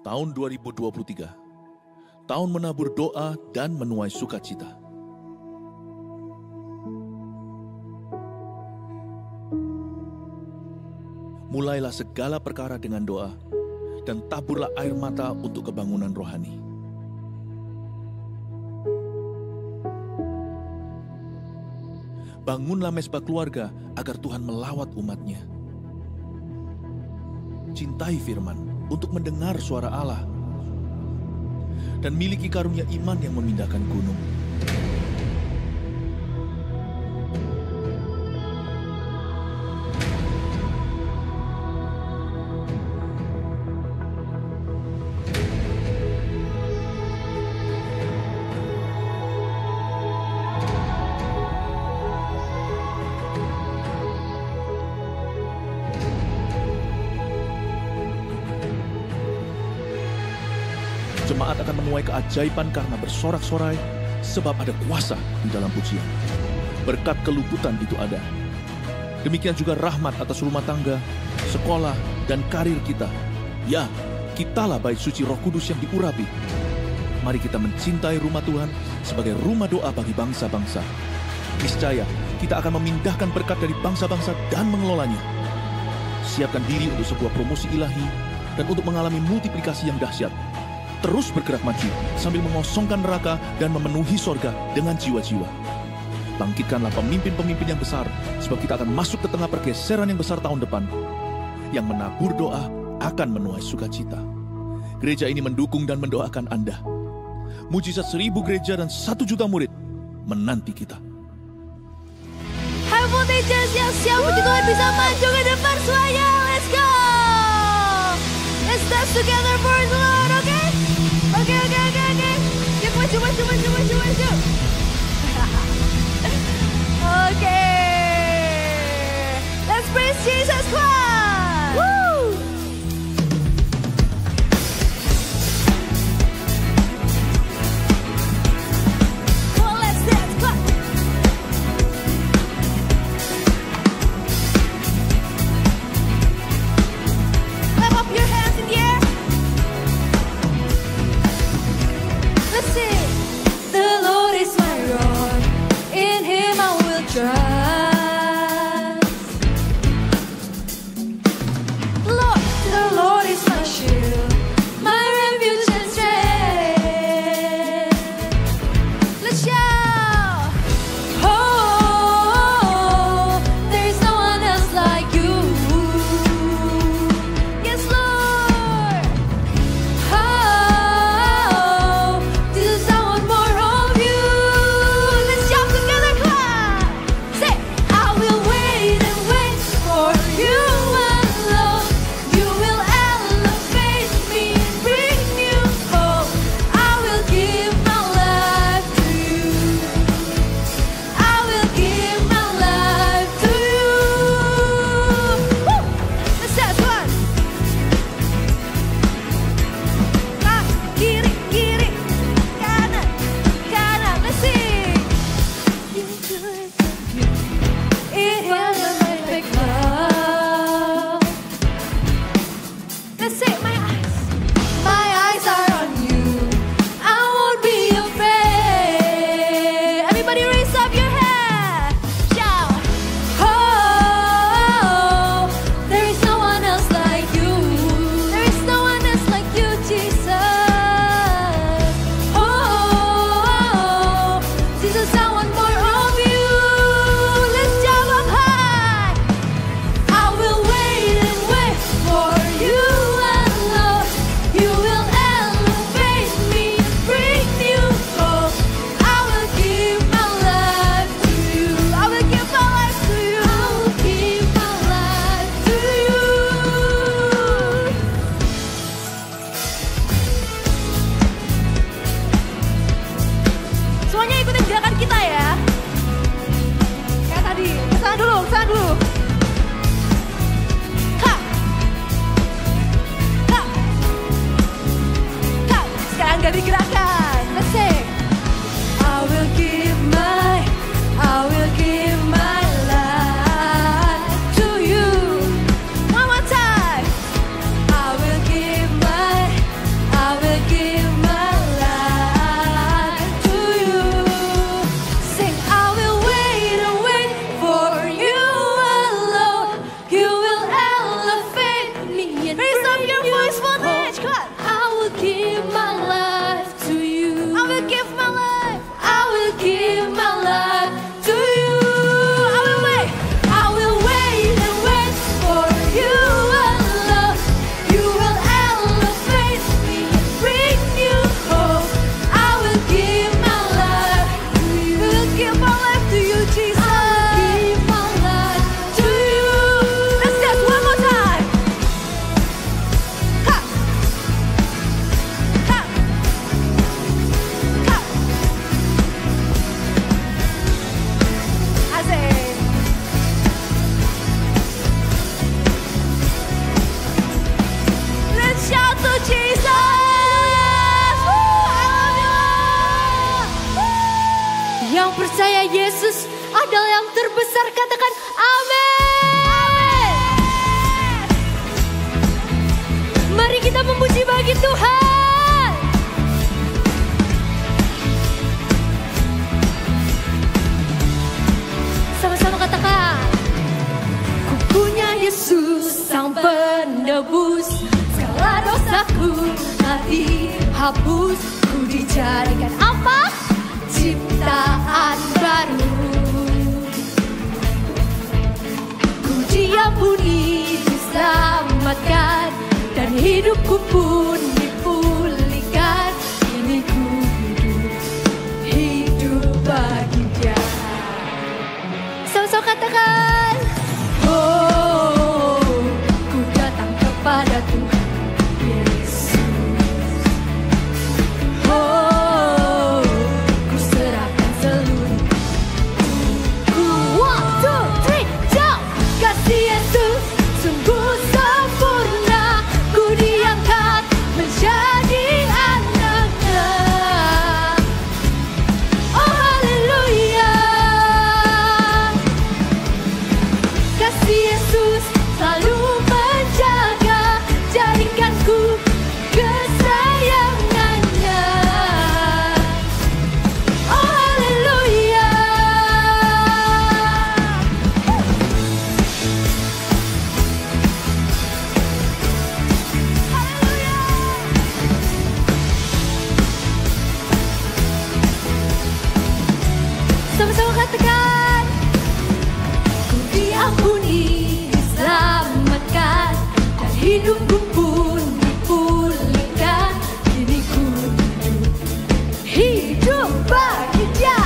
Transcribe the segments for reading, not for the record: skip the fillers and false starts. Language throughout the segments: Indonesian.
Tahun 2023, tahun menabur doa dan menuai sukacita. Mulailah segala perkara dengan doa, dan taburlah air mata untuk kebangunan rohani. Bangunlah mesbah keluarga agar Tuhan melawat umatnya. Cintai firman untuk mendengar suara Allah, dan miliki karunia iman yang memindahkan gunung. Jemaat akan menuai keajaiban karena bersorak-sorai, sebab ada kuasa di dalam pujian. Berkat keluputan itu ada. Demikian juga rahmat atas rumah tangga, sekolah, dan karir kita. Ya, kitalah bait suci Roh Kudus yang diurapi. Mari kita mencintai rumah Tuhan sebagai rumah doa bagi bangsa-bangsa. Niscaya kita akan memindahkan berkat dari bangsa-bangsa dan mengelolanya. Siapkan diri untuk sebuah promosi ilahi dan untuk mengalami multiplikasi yang dahsyat. Terus bergerak maju sambil mengosongkan neraka dan memenuhi sorga dengan jiwa-jiwa. Bangkitkanlah pemimpin-pemimpin yang besar, sebab kita akan masuk ke tengah pergeseran yang besar tahun depan. Yang menabur doa akan menuai sukacita. Gereja ini mendukung dan mendoakan Anda. Mujizat 1000 gereja dan 1 juta murid menanti kita. High Voltages yang siap puji Tuhan bisa maju ke depan semuanya. Let's go! Let's dance together for the Lord, okay? Oke. Yuk maju. Oke. Let's praise Jesus Christ. Woo! Come on, let's dance, clap. Clap up your hands in the air. Let's sing. The Lord is my Yesus adalah yang terbesar. Katakan amin. Mari kita memuji bagi Tuhan. Sama-sama katakan. Ku punya Yesus sang penebus, segala dosaku telah dihapus. Ku dijadikan apa? Ciptaan baru. Ku diampuni, diselamatkan, dan hidupku pun dipulihkan. Kini ku hidup bagi Dia. Sama-sama katakan. Oh, ku datang kepada Tuhan Yesus. Oh, ku serahkan seluruhku. 1, 2, 3, jump. Kasih Yesus sungguh sempurna. Ku diangkat menjadi anak-Nya. Oh haleluya. Kasih Yesus selalu menjaga, jadikanku kesayangannya. Oh haleluya. Sama-sama katakan. Ku diampuni, diselamatkan, dan hidupku pun dipulihkan. Kini ku hidup bagi Dia.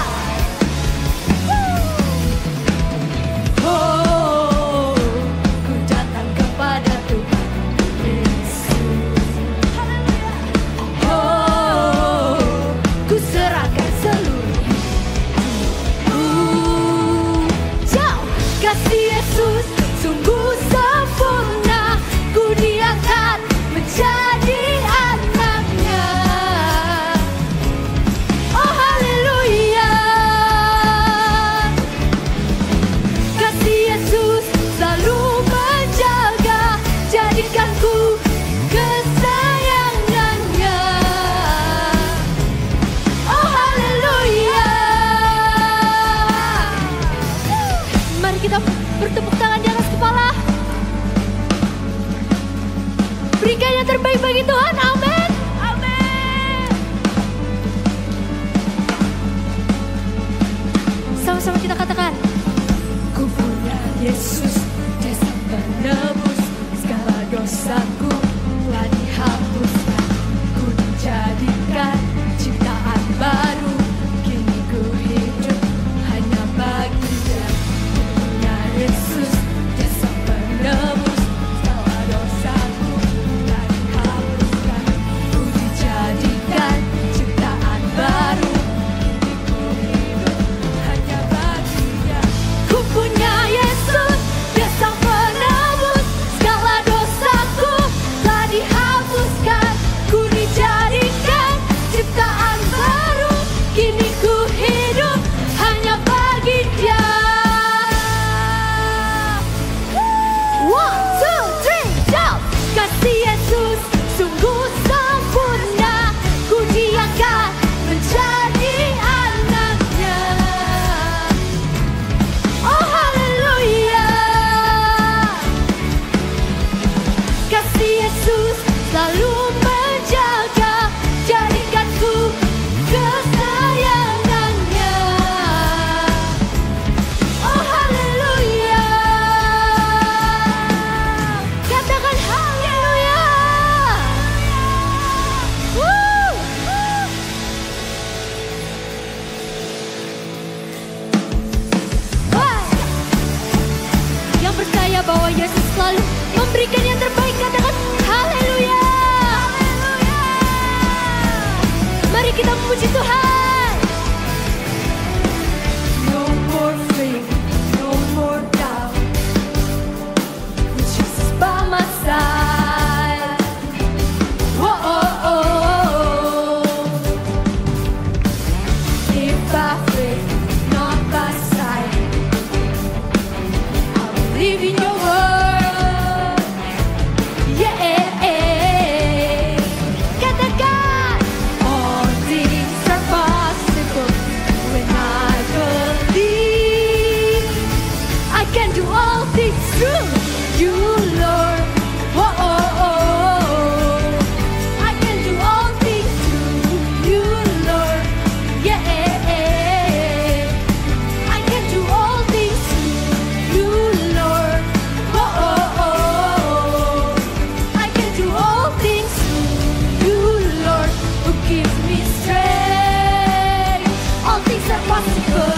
Oh, ku datang kepada Tuhan Yesus. Oh, ku serahkan seluruh jauh. Kasih Yesus sungguh sempurna. Ku diangkat menjadi anak-Nya. Oh haleluya. Kasih Yesus selalu menjaga, jadikanku kesayangannya. Oh haleluya. Mari kita bertepuk tangan di atas kepala. Berikan yang terbaik bagi Tuhan. Amin. Amin. Sama-sama kita katakan. Ku punya Yesus, Dia sang penebus, segala dosaku telah dihapuskan. Ku dijadikan ciptaan baru. Kini ku hidup hanya bagi Dia. Ku punya Yesus, Dia sang penebus, segala dosaku telah dihapuskan. Ku dijadikan ciptaan baru. Kini ku hidup hanya bagi Dia. Ku punya Yesus, Dia sang penebus, segala dosaku telah dihapuskan. Ku dijadikan ciptaan baru. Kini ku hidup hanya bagi Dia. 1, 2, 3, jump. Kasih Yesus sungguh sempurna. Ku diangkat menjadi anak-Nya. Oh haleluya. Kasih Yesus selalu menjaga, jadikanku kesayangannya. Oh haleluya. Katakan haleluya. Woo. Wah. Yang percaya bahwa Yesus selalu memberikan yang terbaik, katakan haleluya. Mari kita memuji Tuhan. No more fear, no more doubt. Jesus by my side. Oh, oh, oh. If I fail, not by sight. believe in your word. Yeah. Katakan, all things are possible when I believe. I can do all things through you, Lord. Oh, oh, oh. I can do all things through you, Lord. Yeah. I can do all things through you, Lord. Oh, oh, oh. I can do all things through you, Lord, who gives me strength. All things are possible.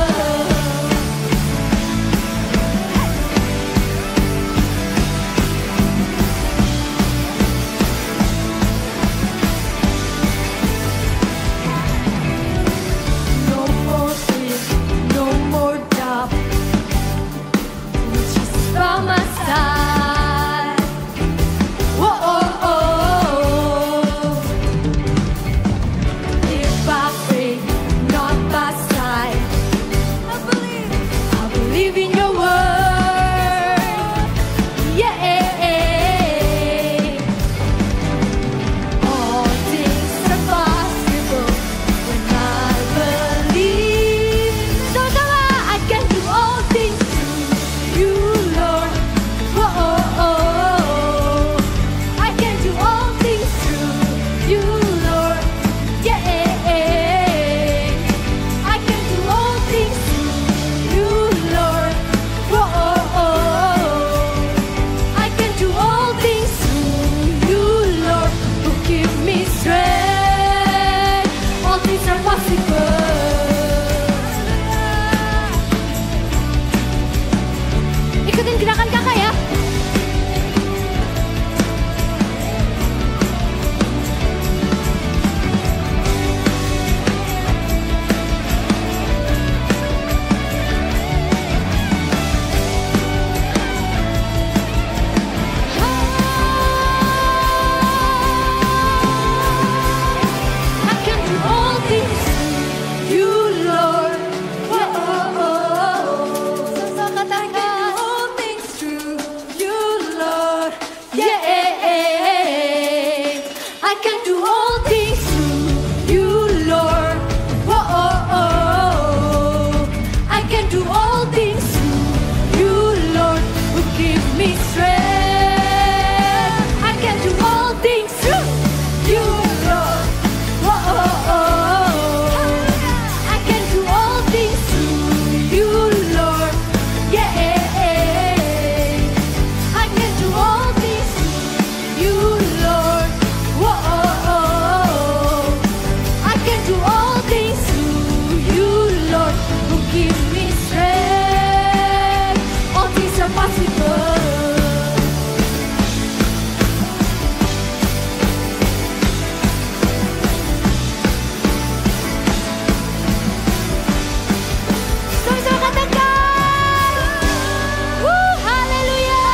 No more fear, no more doubt. Jesus by my side. Oh, oh, oh. If I pray, not by sight, I believe in your word. Yeah. All things are possible when I believe. Sama-sama, I can do all things through you, Lord. Oh, oh, oh. I can do all things through you, Lord. Yeah. I can do all things through you, Lord. Oh, oh, oh. I can do all things through you, Lord, who give me strength. All things are possible. Ikutin gerakan kakak ya. I can do all things through you, Lord. Oh, oh, oh. I can do all things through you, Lord. Yeah. I can do all things through you, Lord. Oh, oh, oh. I can do all things through you, Lord, who give me strength. I can do all things through you, Lord. Oh, oh, oh. I can do all things through you, Lord. Yeah. I can do all things through you, Lord. Oh, oh, oh. I can do all things through you, Lord, who give me strength. All things are possible. Sama-sama katakan, haleluya,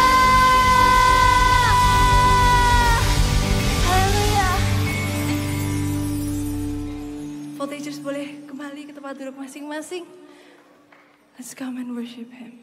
haleluya. Voltagers boleh kembali ke tempat duduk masing-masing. Let's come and worship Him.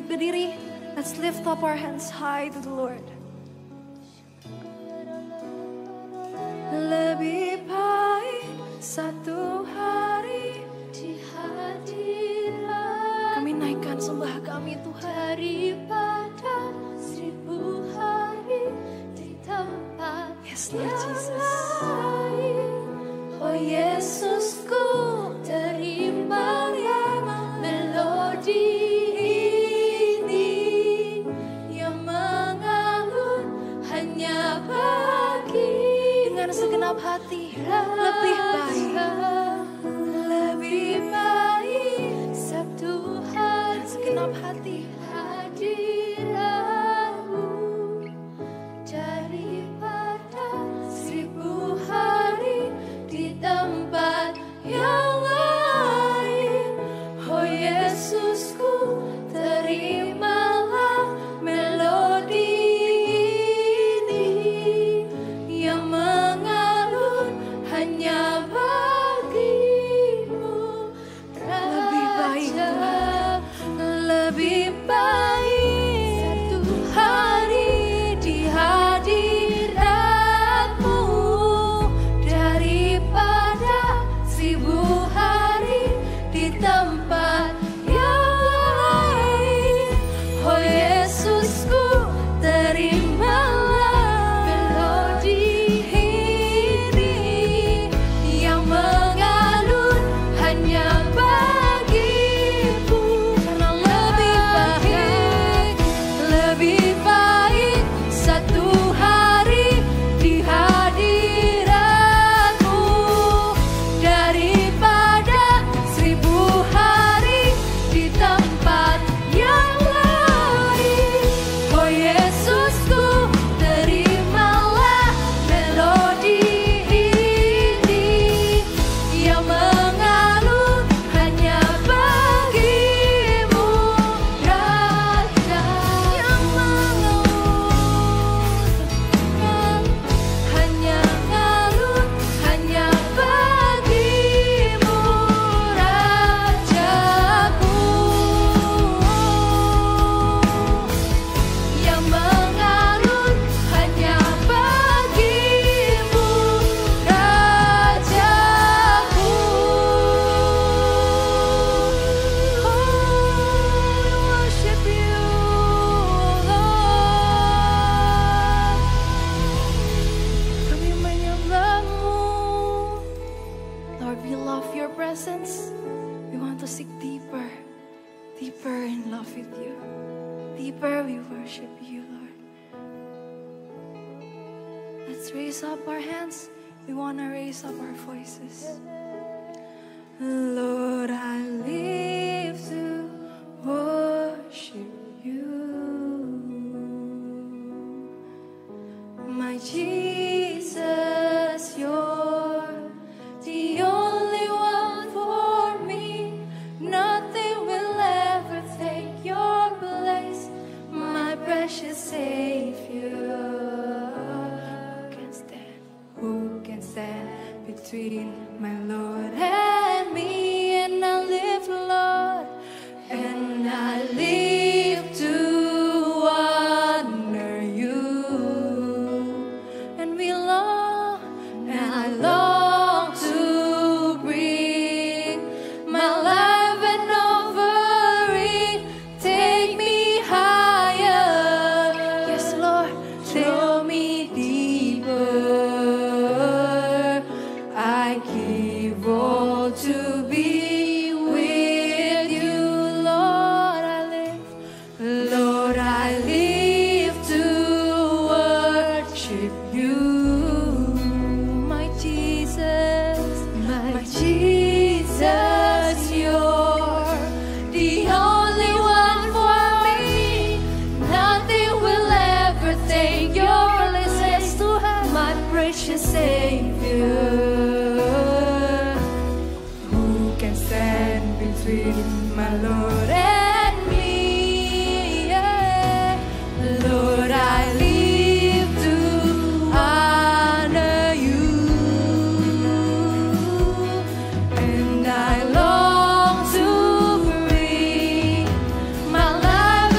berdiri, let's lift up our hands high to the Lord. Lebih baik satu hari di hadirat. Kami naikkan sembah kami Tuhan. Daripada 1000 hari di tempat yang lain. Oh Yesusku, terimalah melodi ini yang mengalun hanya bagi dengan segenap hati. Lebih baik satu hari segenap hati hadiratmu daripada 1000 hari di tempat yang lain. Oh Yesusku, terimalah melodi ini yang mengalun hanya bagimu. Lebih baik, lebih baik satu hari di hadiratmu daripada 1000 hari di tempat yang lain. Oh Yesusku, terimalah melodi ini yang mengalun hanya bagimu. Karena lebih baik satu hari di hadiratmu daripada 1000 hari di tempat yang lain. Oh Yesusku, terimalah melodi ini yang mengalun hanya bagimu. Raja yang mengalun hanya mengalun hanya bagimu. Rajaku yang mengalun hanya bagimu. Rajaku, oh we worship you Lord. Kami menyembahmu Lord, we love your presence. We want to seek deeper in love with you. Deeper we worship you, Lord. Let's raise up our hands. We want to raise up our voices. Lord, I live to worship you. My Jesus, you're the only one for me. Nothing will ever take your place, my precious Savior. Who can stand between my Lord and me? And I live, Lord, and I live to honor you. And I long to bring my life an offering. Take me higher, yes Lord, throw me deeper. I give all to be with you, Lord. Lord, I live to worship you. My Jesus, you're the only one for me. Nothing will ever take your place, my precious Savior. Who can stand between my Lord and me? Yeah. Lord, I live to honor you, and I long to bring my life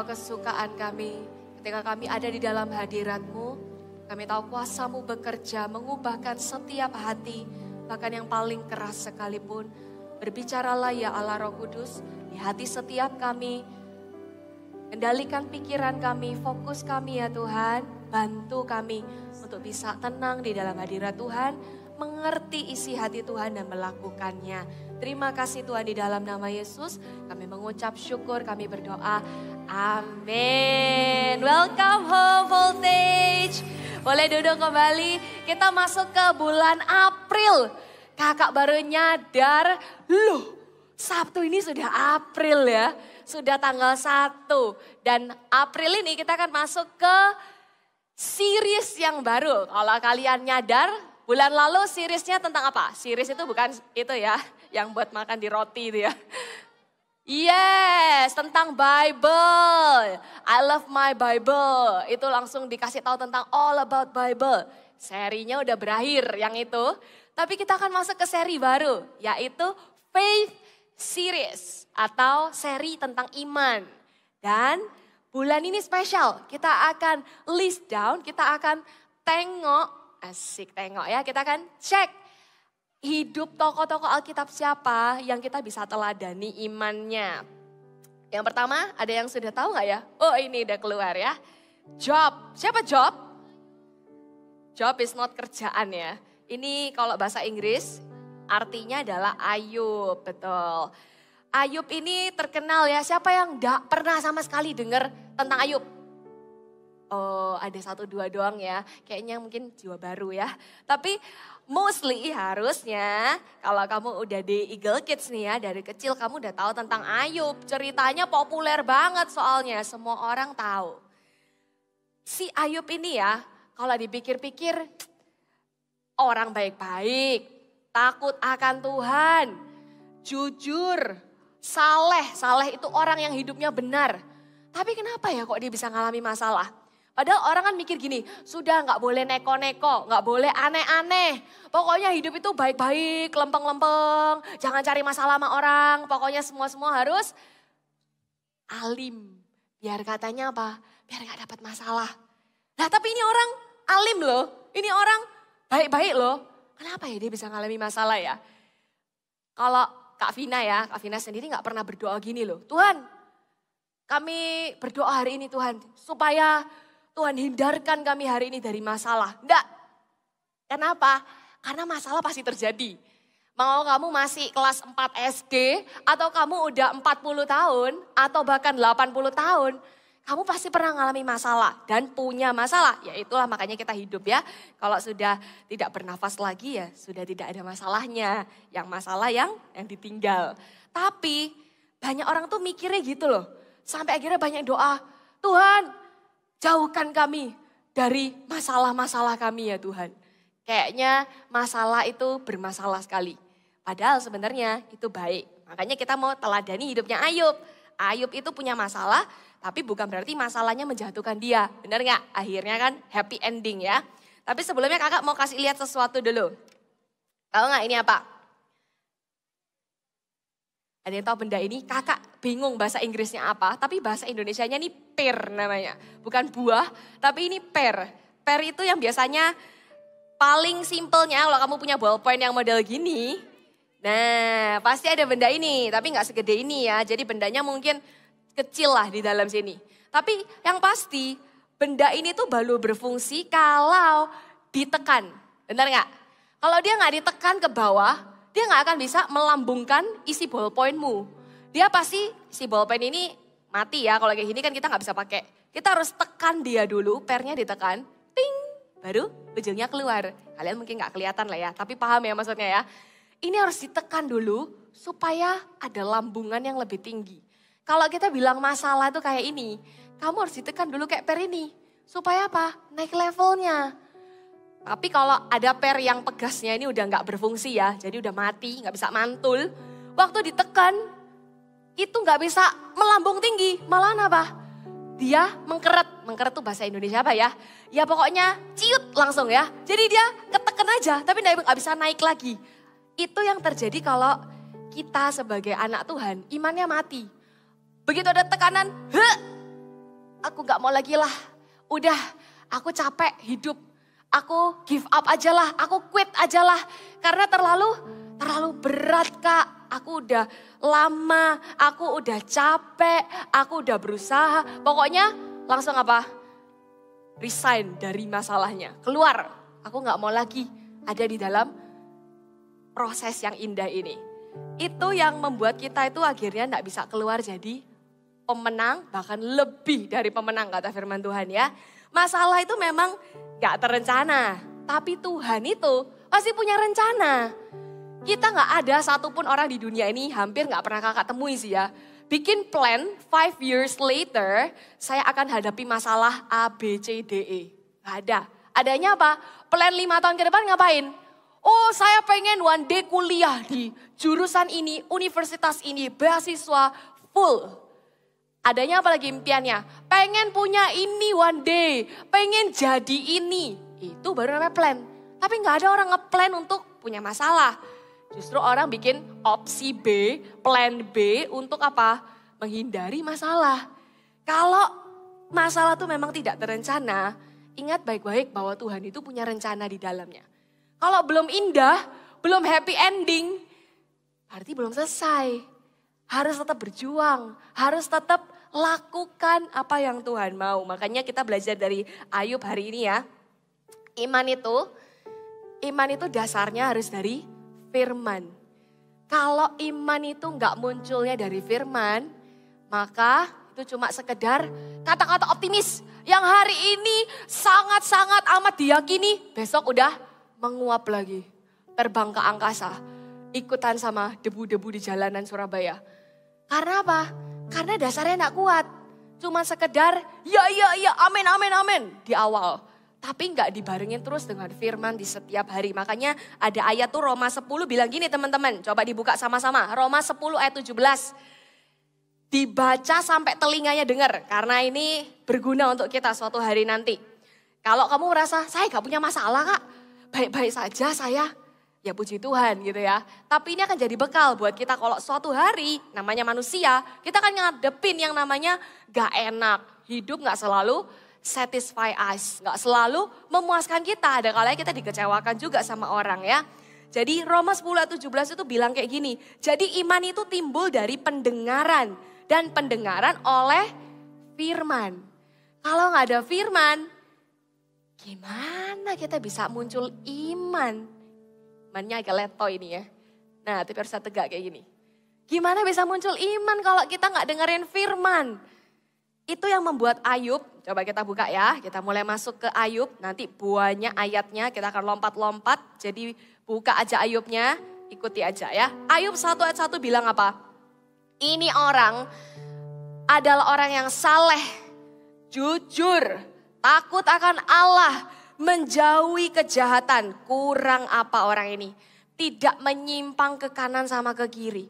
Engkau kesukaan kami. Ketika kami ada di dalam hadirat-Mu, kami tahu kuasa-Mu bekerja mengubahkan setiap hati, bahkan yang paling keras sekalipun. Berbicaralah ya Allah Roh Kudus di hati setiap kami. Kendalikan pikiran kami, fokus kami ya Tuhan. Bantu kami untuk bisa tenang di dalam hadirat Tuhan, mengerti isi hati Tuhan dan melakukannya. Terima kasih Tuhan, di dalam nama Yesus kami mengucap syukur, kami berdoa. Amin. Welcome home Voltage. Boleh duduk kembali. Kita masuk ke bulan April. Kakak baru nyadar, loh Sabtu ini sudah April ya. Sudah tanggal 1. Dan April ini kita akan masuk ke series yang baru. Kalau kalian nyadar, bulan lalu seriesnya tentang apa? Series itu bukan itu ya, yang buat makan di roti itu ya. Yes, tentang Bible. I love my Bible. Itu langsung dikasih tahu tentang all about Bible. Serinya udah berakhir yang itu. Tapi kita akan masuk ke seri baru, yaitu Faith Series atau seri tentang iman. Dan bulan ini spesial. Kita akan list down, kita akan tengok, asik tengok ya. Kita akan cek hidup tokoh-tokoh Alkitab siapa yang kita bisa teladani imannya. Yang pertama, ada yang sudah tahu gak ya? Oh ini udah keluar ya. Job. Siapa Job? Job is not kerjaan ya. Ini kalau bahasa Inggris artinya adalah Ayub, betul. Ayub ini terkenal ya, siapa yang gak pernah sama sekali dengar tentang Ayub? Oh ada 1-2 doang ya, kayaknya mungkin jiwa baru ya. Tapi mostly harusnya kalau kamu udah di Eagle Kids nih ya, dari kecil kamu udah tahu tentang Ayub. Ceritanya populer banget soalnya, semua orang tahu. Si Ayub ini ya, kalau dipikir-pikir orang baik-baik, takut akan Tuhan, jujur, saleh itu orang yang hidupnya benar. Tapi kenapa ya kok dia bisa ngalami masalah? Padahal orang kan mikir gini, sudah gak boleh neko-neko, gak boleh aneh-aneh. Pokoknya hidup itu baik-baik, lempeng-lempeng, jangan cari masalah sama orang. Pokoknya semua-semua harus alim. Biar katanya apa? Biar gak dapat masalah. Nah tapi ini orang alim loh, ini orang baik-baik loh. Kenapa ya dia bisa ngalami masalah ya? Kalau Kak Vina ya, Kak Vina sendiri gak pernah berdoa gini loh. Tuhan, kami berdoa hari ini Tuhan, supaya Tuhan hindarkan kami hari ini dari masalah. Enggak. Kenapa? Karena masalah pasti terjadi. Mau kamu masih kelas 4 SD, atau kamu udah 40 tahun, atau bahkan 80 tahun, kamu pasti pernah mengalami masalah dan punya masalah. Ya itulah makanya kita hidup ya. Kalau sudah tidak bernafas lagi ya sudah tidak ada masalahnya. Yang masalah yang ditinggal. Tapi banyak orang tuh mikirnya gitu loh. Sampai akhirnya banyak doa, Tuhan jauhkan kami dari masalah-masalah kami ya Tuhan. Kayaknya masalah itu bermasalah sekali. Padahal sebenarnya itu baik. Makanya kita mau teladani hidupnya Ayub. Ayub itu punya masalah, tapi bukan berarti masalahnya menjatuhkan dia. Benar gak? Akhirnya kan happy ending ya. Tapi sebelumnya kakak mau kasih lihat sesuatu dulu. Tahu gak ini apa? Ada yang tahu benda ini? Kakak bingung bahasa Inggrisnya apa, tapi bahasa Indonesianya ini pear namanya. Bukan buah, tapi ini pear. Pear itu yang biasanya paling simpelnya kalau kamu punya ballpoint yang model gini. Nah pasti ada benda ini, tapi gak segede ini ya. Jadi bendanya mungkin kecil lah di dalam sini. Tapi yang pasti benda ini tuh baru berfungsi kalau ditekan. Benar gak? Kalau dia gak ditekan ke bawah, dia gak akan bisa melambungkan isi ballpointmu. Dia pasti si ballpoint ini mati ya, kalau kayak gini kan kita gak bisa pakai. Kita harus tekan dia dulu, pernya ditekan, ting, baru ujungnya keluar. Kalian mungkin gak kelihatan lah ya, tapi paham ya maksudnya ya. Ini harus ditekan dulu supaya ada lambungan yang lebih tinggi. Kalau kita bilang masalah itu kayak ini, kamu harus ditekan dulu kayak per ini. Supaya apa? Naik levelnya. Tapi kalau ada per yang pegasnya ini udah gak berfungsi ya, jadi udah mati, gak bisa mantul. Waktu ditekan, itu gak bisa melambung tinggi, malahan apa? Dia mengkeret, mengkeret tuh bahasa Indonesia apa ya? Ya pokoknya ciut langsung ya, jadi dia ketekan aja, tapi gak bisa naik lagi. Itu yang terjadi kalau kita sebagai anak Tuhan, imannya mati. Begitu ada tekanan, aku gak mau lagi lah. Udah, aku capek hidup. Aku give up aja lah, aku quit aja lah. Karena terlalu berat Kak. Aku udah lama, aku udah capek, aku udah berusaha. Pokoknya langsung apa? Resign dari masalahnya. Keluar, aku gak mau lagi ada di dalam proses yang indah ini. Itu yang membuat kita itu akhirnya gak bisa keluar jadi pemenang, bahkan lebih dari pemenang kata firman Tuhan ya. Masalah itu memang gak terencana, tapi Tuhan itu pasti punya rencana. Kita gak ada satupun orang di dunia ini, hampir gak pernah kakak temui sih ya. Bikin plan 5 years later, saya akan hadapi masalah A, B, C, D, E. Gak ada. Adanya apa? Plan 5 tahun ke depan ngapain? Oh saya pengen one day kuliah di jurusan ini, universitas ini, beasiswa full. Adanya apa lagi impiannya? Pengen punya ini one day, pengen jadi ini. Itu baru namanya plan. Tapi gak ada orang ngeplan untuk punya masalah. Justru orang bikin opsi B, plan B untuk apa? Menghindari masalah. Kalau masalah itu memang tidak terencana, ingat baik-baik bahwa Tuhan itu punya rencana di dalamnya. Kalau belum indah, belum happy ending, berarti belum selesai. Harus tetap berjuang, harus tetap lakukan apa yang Tuhan mau. Makanya kita belajar dari Ayub hari ini ya. Iman itu dasarnya harus dari firman. Kalau iman itu nggak munculnya dari firman, maka itu cuma sekedar kata-kata optimis. Yang hari ini sangat-sangat amat diyakini, besok udah menguap lagi. Terbang ke angkasa, ikutan sama debu-debu di jalanan Surabaya. Karena apa? Karena dasarnya gak kuat. Cuma sekedar ya amin di awal. Tapi gak dibarengin terus dengan firman di setiap hari. Makanya ada ayat tuh Roma 10 bilang gini teman-teman. Coba dibuka sama-sama. Roma 10 ayat 17. Dibaca sampai telinganya dengar. Karena ini berguna untuk kita suatu hari nanti. Kalau kamu merasa saya gak punya masalah Kak. Baik-baik saja saya. Ya puji Tuhan gitu ya. Tapi ini akan jadi bekal buat kita kalau suatu hari namanya manusia. Kita akan ngadepin yang namanya gak enak. Hidup gak selalu satisfy us. Gak selalu memuaskan kita. Ada kalanya kita dikecewakan juga sama orang ya. Jadi Roma 10 ayat 17 itu bilang kayak gini. Jadi iman itu timbul dari pendengaran. Dan pendengaran oleh firman. Kalau gak ada firman, gimana kita bisa muncul iman? Imannya agak leto ini ya. Nah tapi harus tegak kayak gini. Gimana bisa muncul iman kalau kita gak dengerin firman? Itu yang membuat Ayub, coba kita buka ya. Kita mulai masuk ke Ayub, nanti buahnya ayatnya kita akan lompat-lompat. Jadi buka aja Ayubnya, ikuti aja ya. Ayub 1 ayat 1 bilang apa? Ini orang adalah orang yang saleh, jujur, takut akan Allah, menjauhi kejahatan. Kurang apa orang ini? Tidak menyimpang ke kanan sama ke kiri.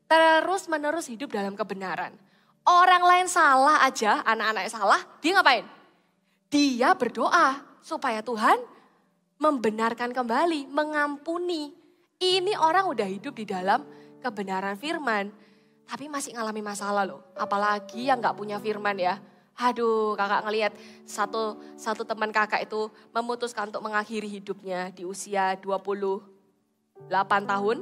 Terus menerus hidup dalam kebenaran. Orang lain salah aja, anak-anaknya salah, dia ngapain? Dia berdoa supaya Tuhan membenarkan kembali, mengampuni. Ini orang udah hidup di dalam kebenaran firman. Tapi masih ngalami masalah loh. Apalagi yang gak punya firman ya. Aduh kakak ngelihat satu teman kakak itu memutuskan untuk mengakhiri hidupnya di usia 28 tahun.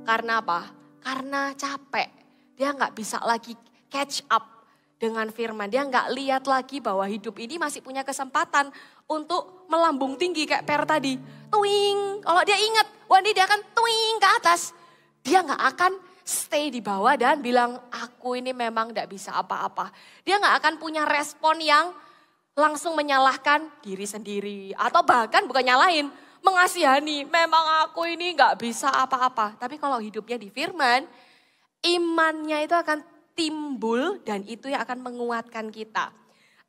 Karena apa? Karena capek. Dia gak bisa lagi catch up dengan firman. Dia gak lihat lagi bahwa hidup ini masih punya kesempatan untuk melambung tinggi kayak Per tadi. Tuing, kalau dia ingat, one day dia akan tuing ke atas. Dia gak akan stay di bawah dan bilang aku ini memang gak bisa apa-apa. Dia gak akan punya respon yang langsung menyalahkan diri sendiri. Atau bahkan bukan nyalahin, mengasihani. Memang aku ini gak bisa apa-apa. Tapi kalau hidupnya di firman, imannya itu akan timbul dan itu yang akan menguatkan kita.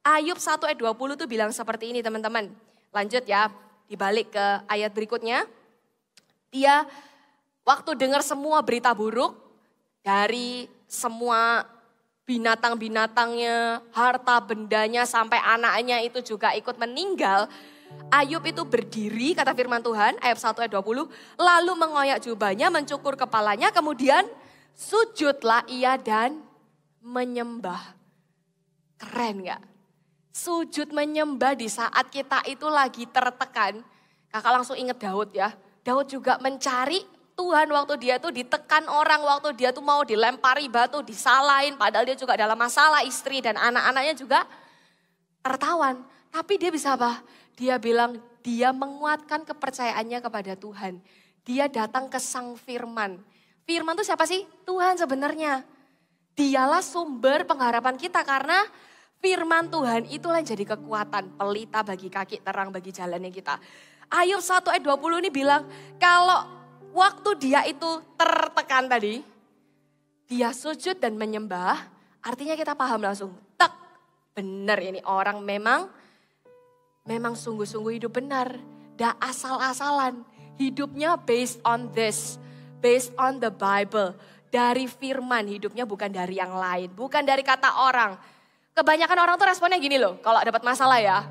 Ayub 1 ayat 20 tuh bilang seperti ini teman-teman. Lanjut ya, dibalik ke ayat berikutnya. Dia waktu dengar semua berita buruk, dari semua binatang-binatangnya, harta bendanya sampai anaknya itu juga ikut meninggal. Ayub itu berdiri kata firman Tuhan ayat 1 ayat 20. Lalu mengoyak jubahnya, mencukur kepalanya, kemudian sujudlah ia dan menyembah. Keren gak? Sujud menyembah di saat kita itu lagi tertekan. Kakak langsung inget Daud ya. Daud juga mencari Tuhan waktu dia tuh ditekan orang, waktu dia tuh mau dilempari batu, disalahin. Padahal dia juga dalam masalah, istri dan anak-anaknya juga tertawan. Tapi dia bisa apa? Dia bilang dia menguatkan kepercayaannya kepada Tuhan. Dia datang ke Sang Firman. Firman itu siapa sih? Tuhan sebenarnya. Dialah sumber pengharapan kita karena firman Tuhan itulah yang jadi kekuatan, pelita bagi kaki, terang bagi jalannya kita. Ayub 1 ayat 20 ini bilang, kalau waktu dia itu tertekan tadi, dia sujud dan menyembah, artinya kita paham langsung, tek, benar ini orang memang sungguh-sungguh hidup benar, dah asal-asalan, hidupnya based on this, based on the Bible. Dari firman hidupnya bukan dari yang lain. Bukan dari kata orang. Kebanyakan orang tuh responnya gini loh. Kalau dapat masalah ya.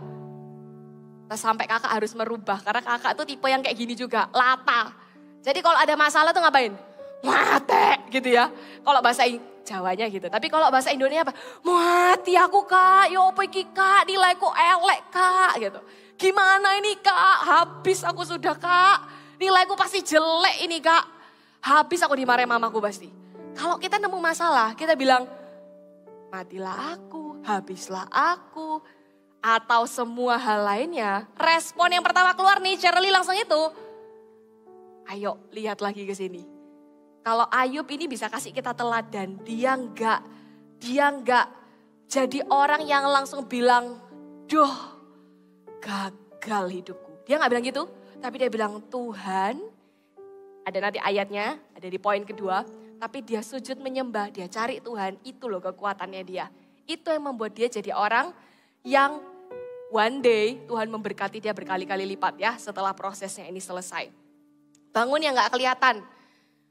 Sampai kakak harus merubah. Karena kakak tuh tipe yang kayak gini juga. Lata. Jadi kalau ada masalah tuh ngapain? Mate gitu ya. Kalau bahasa Jawanya gitu. Tapi kalau bahasa Indonesia apa? Mati aku kak. Ya apa iki kak. Nilaiku elek kak gitu. Gimana ini kak? Habis aku sudah kak. Nilaiku pasti jelek ini kak. Habis aku dimarahin mamaku pasti. Kalau kita nemu masalah, kita bilang, matilah aku, habislah aku. Atau semua hal lainnya. Respon yang pertama keluar nih, Shirley langsung itu. Ayo lihat lagi ke sini. Kalau Ayub ini bisa kasih kita teladan, dia enggak jadi orang yang langsung bilang, duh gagal hidupku. Dia enggak bilang gitu, tapi dia bilang Tuhan, ada nanti ayatnya, ada di poin kedua. Tapi dia sujud menyembah, dia cari Tuhan. Itu loh kekuatannya dia. Itu yang membuat dia jadi orang yang one day Tuhan memberkati dia berkali-kali lipat ya. Setelah prosesnya ini selesai. Bangun yang gak kelihatan.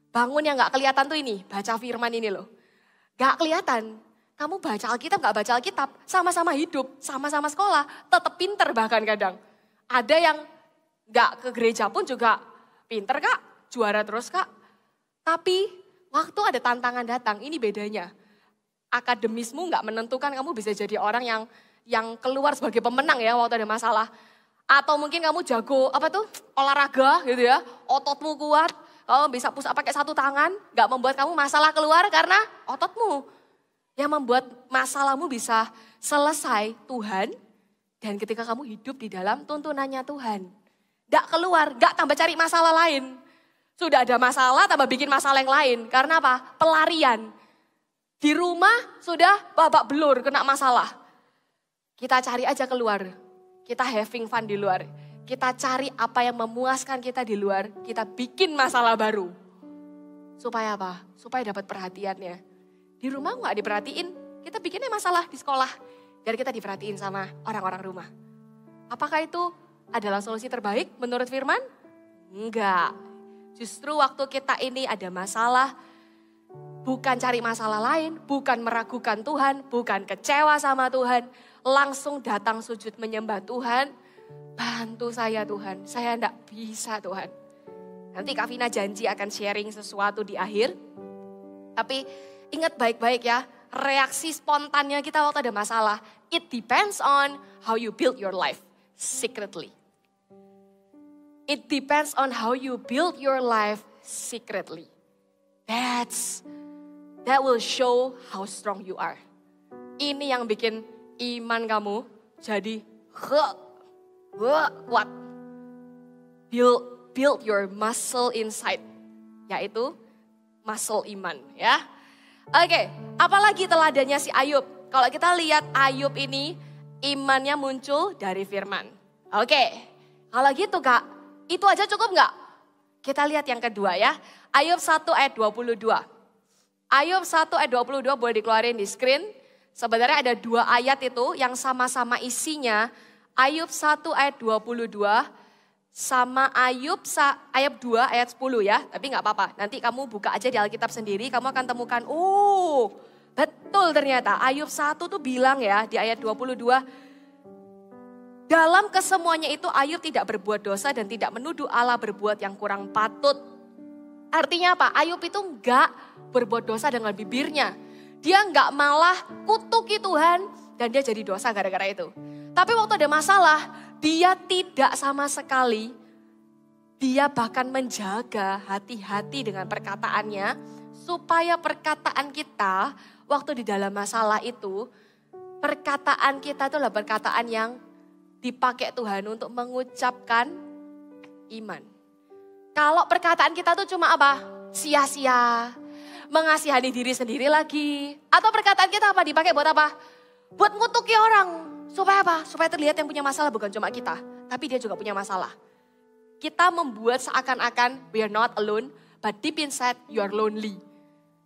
Bangun yang gak kelihatan tuh ini, baca firman ini loh. Gak kelihatan. Kamu baca Alkitab, gak baca Alkitab. Sama-sama hidup, sama-sama sekolah. Tetap pinter bahkan kadang. Ada yang gak ke gereja pun juga pinter kak. Juara terus kak. Tapi waktu ada tantangan datang, ini bedanya. Akademismu gak menentukan kamu bisa jadi orang yang keluar sebagai pemenang ya waktu ada masalah. Atau mungkin kamu jago olahraga gitu ya. Ototmu kuat, kamu bisa push up pakai satu tangan. Gak membuat kamu masalah keluar karena ototmu. Yang membuat masalahmu bisa selesai Tuhan. Dan ketika kamu hidup di dalam tuntunannya Tuhan. Gak keluar, gak tambah cari masalah lain. Sudah ada masalah, tambah bikin masalah yang lain. Karena apa? Pelarian. Di rumah sudah babak belur, kena masalah. Kita cari aja keluar. Kita having fun di luar. Kita cari apa yang memuaskan kita di luar. Kita bikin masalah baru. Supaya apa? Supaya dapat perhatiannya. Di rumah nggak diperhatiin. Kita bikinnya masalah di sekolah. Biar kita diperhatiin sama orang-orang rumah. Apakah itu adalah solusi terbaik menurut firman? Enggak. Justru waktu kita ini ada masalah, bukan cari masalah lain, bukan meragukan Tuhan, bukan kecewa sama Tuhan, langsung datang sujud menyembah Tuhan, bantu saya Tuhan, saya enggak bisa Tuhan. Nanti Kak Vina janji akan sharing sesuatu di akhir, tapi ingat baik-baik ya, reaksi spontannya kita waktu ada masalah, it depends on how you build your life secretly. It depends on how you build your life secretly. That will show how strong you are. Ini yang bikin iman kamu jadi kuat. Build your muscle inside. Yaitu muscle iman ya. Oke, apalagi teladannya si Ayub. Kalau kita lihat Ayub ini imannya muncul dari firman. Oke, kalau gitu kak. Itu aja cukup nggak? Kita lihat yang kedua ya. Ayub 1 ayat 22. Ayub 1 ayat 22 boleh dikeluarin di screen. Sebenarnya ada dua ayat itu yang sama-sama isinya. Ayub 1 ayat 22 sama Ayub 2 ayat 10 ya. Tapi nggak apa-apa. Nanti kamu buka aja di Alkitab sendiri. Kamu akan temukan, betul ternyata. Ayub 1 tuh bilang ya di ayat 22. Dalam kesemuanya itu Ayub tidak berbuat dosa dan tidak menuduh Allah berbuat yang kurang patut. Artinya apa? Ayub itu enggak berbuat dosa dengan bibirnya. Dia enggak malah kutuki Tuhan. dan dia jadi dosa gara-gara itu. Tapi waktu ada masalah, dia tidak sama sekali, dia bahkan menjaga hati-hati dengan perkataannya, supaya perkataan kita waktu di dalam masalah itu, perkataan kita itu adalah perkataan yang dipakai Tuhan untuk mengucapkan iman. Kalau perkataan kita tuh cuma apa? Sia-sia, mengasihani diri sendiri lagi. Atau perkataan kita apa? Dipakai buat apa? Buat ngutuki orang. Supaya apa? Supaya terlihat yang punya masalah bukan cuma kita, tapi dia juga punya masalah. Kita membuat seakan-akan we are not alone, but deep inside you are lonely.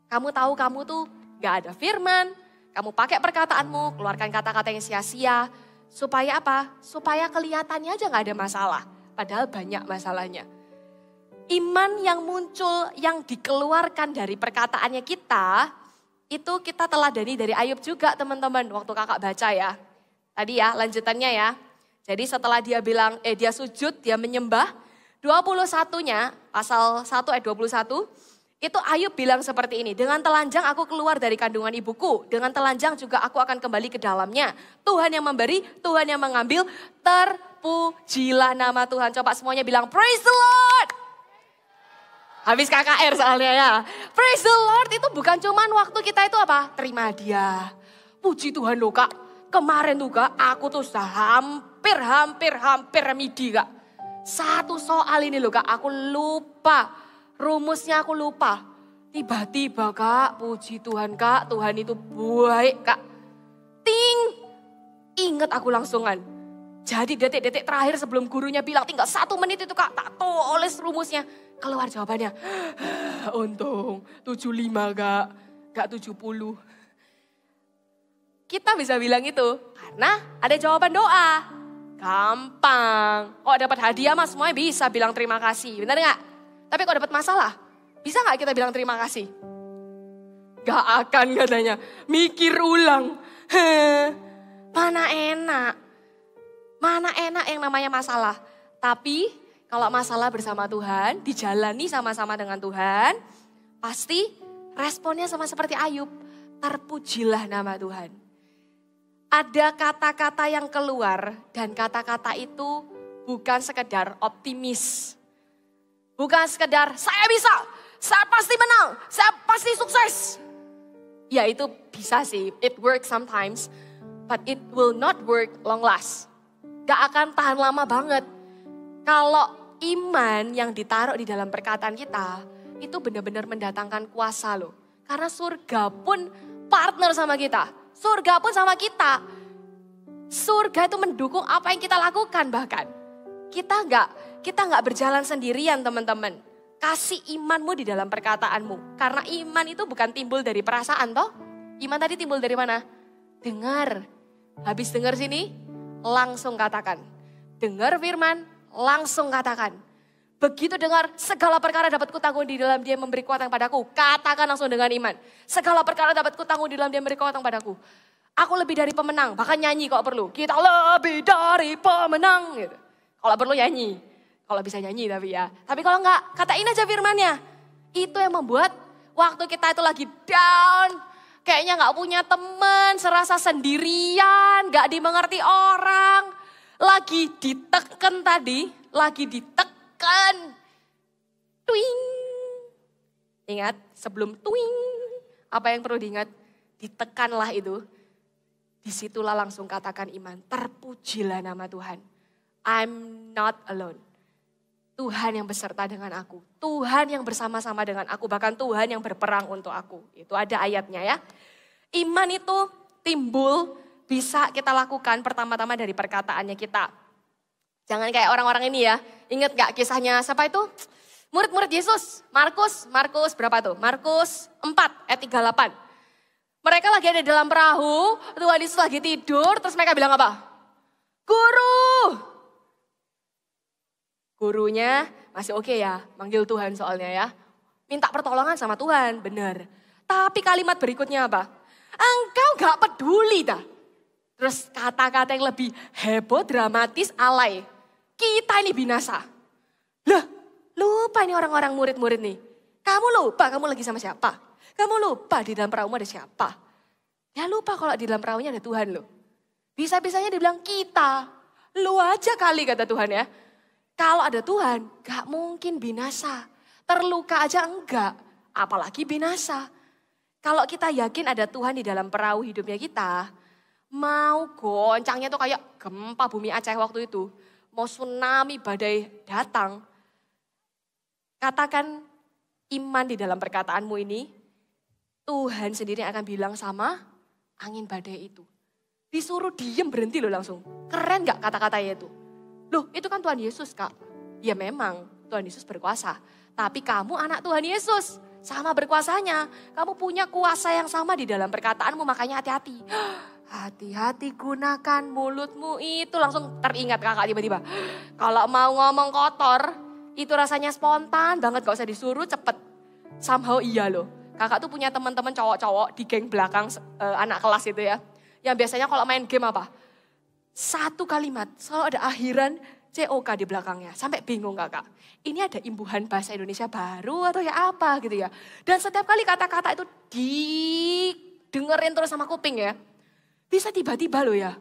Kamu tahu kamu tuh gak ada firman, kamu pakai perkataanmu, keluarkan kata-kata yang sia-sia. Supaya apa? Supaya kelihatannya aja gak ada masalah. Padahal banyak masalahnya. Iman yang muncul, yang dikeluarkan dari perkataannya kita, itu kita teladani dari Ayub juga teman-teman. Waktu kakak baca ya. Tadi ya lanjutannya ya. Jadi setelah dia bilang, dia sujud, dia menyembah. 21-nya, pasal 1 ayat 21. Itu Ayub bilang seperti ini. Dengan telanjang aku keluar dari kandungan ibuku. Dengan telanjang juga aku akan kembali ke dalamnya. Tuhan yang memberi, Tuhan yang mengambil. Terpujilah nama Tuhan. Coba semuanya bilang praise the Lord. Habis KKR soalnya ya. Praise the Lord itu bukan cuman waktu kita itu apa? Terima dia. Puji Tuhan loh kak. Kemarin tuh kak aku tuh hampir remedi kak. Satu soal ini loh kak aku lupa. Rumusnya aku lupa. Tiba-tiba kak puji Tuhan kak. Tuhan itu baik kak. Ting. Ingat aku langsungan. Jadi detik-detik terakhir sebelum gurunya bilang tinggal 1 menit itu kak. Tak tulis rumusnya. Keluar jawabannya, untung 75 gak 70. Kita bisa bilang itu karena ada jawaban doa. Gampang. Kalau dapat hadiah mas semuanya bisa bilang terima kasih, benar gak? Tapi kalau dapat masalah, bisa gak kita bilang terima kasih? Gak akan katanya, mikir ulang. Mana enak yang namanya masalah. Tapi kalau masalah bersama Tuhan, dijalani sama-sama dengan Tuhan, pasti responnya sama seperti Ayub. Terpujilah nama Tuhan. Ada kata-kata yang keluar dan kata-kata itu bukan sekedar optimis. Bukan sekedar saya bisa, saya pasti menang, saya pasti sukses. Ya itu bisa sih, it works sometimes, but it will not work long last. Gak akan tahan lama banget. Kalau iman yang ditaruh di dalam perkataan kita, itu benar-benar mendatangkan kuasa loh. Karena surga pun partner sama kita. Surga pun sama kita. Surga itu mendukung apa yang kita lakukan bahkan. Kita nggak berjalan sendirian teman-teman. Kasih imanmu di dalam perkataanmu. Karena iman itu bukan timbul dari perasaan toh. Iman tadi timbul dari mana? Dengar. Habis dengar sini, langsung katakan. Dengar firman, langsung katakan. Begitu dengar segala perkara dapat kutanggung di dalam dia memberi kuatan padaku. Katakan langsung dengan iman. Segala perkara dapat kutanggung di dalam dia memberi kuatan padaku. Aku lebih dari pemenang. Bahkan nyanyi kalau perlu. Kita lebih dari pemenang. Gitu. Kalau perlu nyanyi. Kalau bisa nyanyi tapi ya. Tapi kalau enggak, katain aja firmannya. Itu yang membuat waktu kita itu lagi down. Kayaknya gak punya teman. Serasa sendirian. Gak dimengerti orang. Lagi ditekan tadi, lagi ditekan. Twing. Ingat, sebelum twing, apa yang perlu diingat? Ditekanlah itu. Disitulah langsung katakan iman. Terpujilah nama Tuhan. I'm not alone. Tuhan yang beserta dengan aku. Tuhan yang bersama-sama dengan aku. Bahkan Tuhan yang berperang untuk aku. Itu ada ayatnya ya. Iman itu timbul bisa kita lakukan pertama-tama dari perkataannya kita. Jangan kayak orang-orang ini ya. Ingat gak kisahnya siapa itu? Murid-murid Yesus. Markus berapa tuh? Markus 4 ayat 38. Mereka lagi ada dalam perahu. Tuhan Yesus lagi tidur. Terus mereka bilang apa? Guru. Gurunya masih oke ya. Manggil Tuhan soalnya ya. Minta pertolongan sama Tuhan. Benar. Tapi kalimat berikutnya apa? Engkau gak peduli dah. Terus kata-kata yang lebih heboh, dramatis, alay. Kita ini binasa. Lah, lupa ini orang-orang murid-murid nih. Kamu lupa kamu lagi sama siapa? Kamu lupa di dalam perahumu ada siapa? Ya lupa kalau di dalam perahunya ada Tuhan loh. Bisa-bisanya dibilang kita. Lu aja kali kata Tuhan ya. Kalau ada Tuhan gak mungkin binasa. Terluka aja enggak. Apalagi binasa. Kalau kita yakin ada Tuhan di dalam perahu hidupnya kita. Mau goncangnya tuh kayak gempa bumi Aceh waktu itu. Mau tsunami badai datang. Katakan iman di dalam perkataanmu ini. Tuhan sendiri akan bilang sama angin badai itu. Disuruh diem berhenti loh langsung. Keren gak kata-katanya itu? Loh itu kan Tuhan Yesus Kak. Ya memang Tuhan Yesus berkuasa. Tapi kamu anak Tuhan Yesus. Sama berkuasanya. Kamu punya kuasa yang sama di dalam perkataanmu. Makanya hati-hati. Hati-hati gunakan mulutmu itu. Langsung teringat kakak tiba-tiba. Kalau mau ngomong kotor. Itu rasanya spontan banget. Gak usah disuruh cepet. Somehow iya loh. Kakak tuh punya teman-teman cowok-cowok di geng belakang anak kelas itu ya. Yang biasanya kalau main game apa? Satu kalimat, selalu ada akhiran COK di belakangnya. Sampai bingung kakak. Ini ada imbuhan bahasa Indonesia baru atau ya apa gitu ya. Dan setiap kali kata-kata itu didengerin terus sama kuping ya. Bisa tiba-tiba loh ya.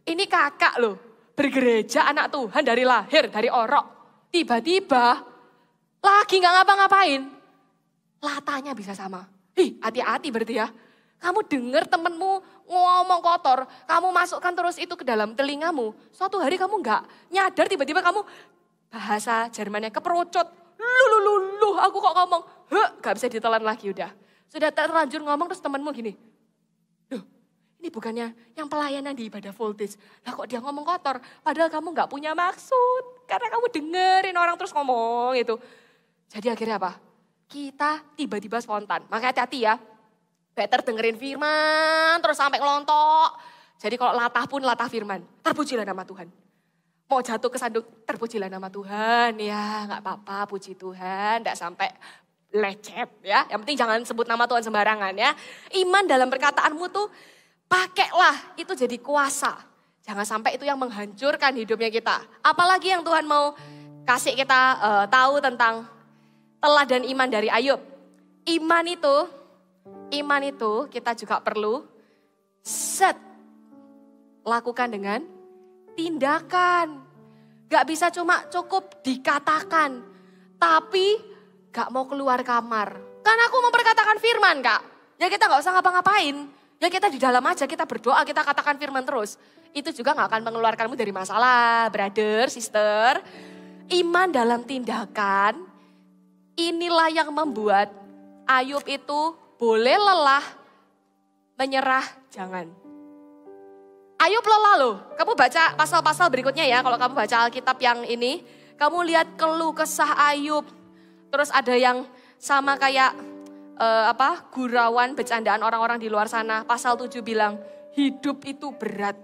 Ini kakak loh, bergereja anak Tuhan dari lahir, dari orok. Tiba-tiba lagi gak ngapa-ngapain. Latanya bisa sama. Hati-hati berarti ya. Kamu dengar temenmu ngomong kotor, kamu masukkan terus itu ke dalam telingamu. Suatu hari kamu nggak nyadar tiba-tiba kamu bahasa Jermannya keperocot. Aku kok ngomong, gak bisa ditelan lagi udah. Sudah terlanjur ngomong terus temenmu gini. Loh, ini bukannya yang pelayanan di ibadah voltage. Lah kok dia ngomong kotor, padahal kamu nggak punya maksud. Karena kamu dengerin orang terus ngomong itu. Jadi akhirnya apa? Kita tiba-tiba spontan. Makanya hati-hati ya. Better dengerin firman, terus sampai ngelontok. Jadi kalau latah pun latah firman. Terpujilah nama Tuhan. Mau jatuh ke sanduk, terpujilah nama Tuhan. Ya gak apa-apa, puji Tuhan. Gak sampai lecet ya. Yang penting jangan sebut nama Tuhan sembarangan ya. Iman dalam perkataanmu tuh pakailah itu jadi kuasa. Jangan sampai itu yang menghancurkan hidupnya kita. Apalagi yang Tuhan mau kasih kita tahu tentang teladan iman dari Ayub. Iman itu kita juga perlu lakukan dengan tindakan. Gak bisa cuma cukup dikatakan, tapi gak mau keluar kamar. Kan aku memperkatakan firman Kak, ya kita gak usah ngapa-ngapain. Ya kita di dalam aja, kita berdoa, kita katakan firman terus. Itu juga gak akan mengeluarkanmu dari masalah, brother, sister. Iman dalam tindakan, inilah yang membuat Ayub itu boleh lelah, menyerah, jangan. Ayub lelah loh, kamu baca pasal-pasal berikutnya ya, kalau kamu baca Alkitab yang ini, kamu lihat keluh kesah Ayub. Terus ada yang sama kayak gurauan, bercandaan orang-orang di luar sana. Pasal 7 bilang, hidup itu berat.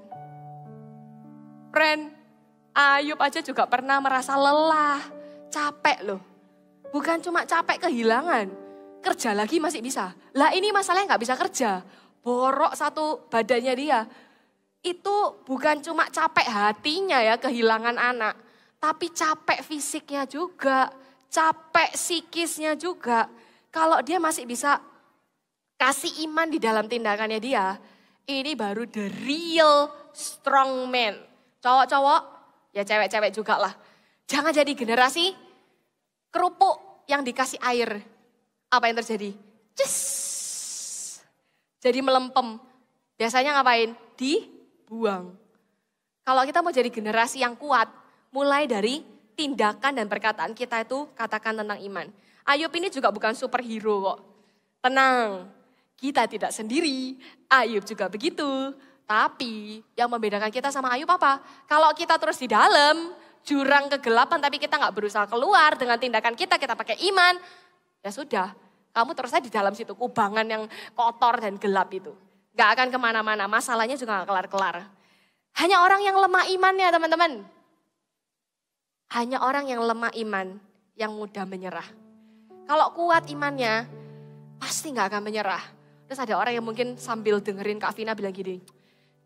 Friend, Ayub aja juga pernah merasa lelah, capek loh. Bukan cuma capek kehilangan. Kerja lagi masih bisa. Lah ini masalahnya gak bisa kerja. Borok satu badannya dia. Itu bukan cuma capek hatinya ya kehilangan anak. Tapi capek fisiknya juga. Capek psikisnya juga. Kalau dia masih bisa kasih iman di dalam tindakannya dia. Ini baru the real strong man. Cowok-cowok, ya cewek-cewek juga lah. Jangan jadi generasi kerupuk yang dikasih air. Apa yang terjadi? Jadi melempem. Biasanya ngapain? Dibuang. Kalau kita mau jadi generasi yang kuat, mulai dari tindakan dan perkataan kita itu katakan tentang iman. Ayub ini juga bukan superhero kok. Tenang, kita tidak sendiri. Ayub juga begitu. Tapi yang membedakan kita sama Ayub apa? Kalau kita terus di dalam jurang kegelapan tapi kita gak berusaha keluar dengan tindakan kita pakai iman. Ya sudah, kamu terus aja di dalam situ, kubangan yang kotor dan gelap itu. Gak akan kemana-mana, masalahnya juga gak kelar-kelar. Hanya orang yang lemah imannya teman-teman. Hanya orang yang lemah iman yang mudah menyerah. Kalau kuat imannya, pasti gak akan menyerah. Terus ada orang yang mungkin sambil dengerin Kak Vina bilang gini,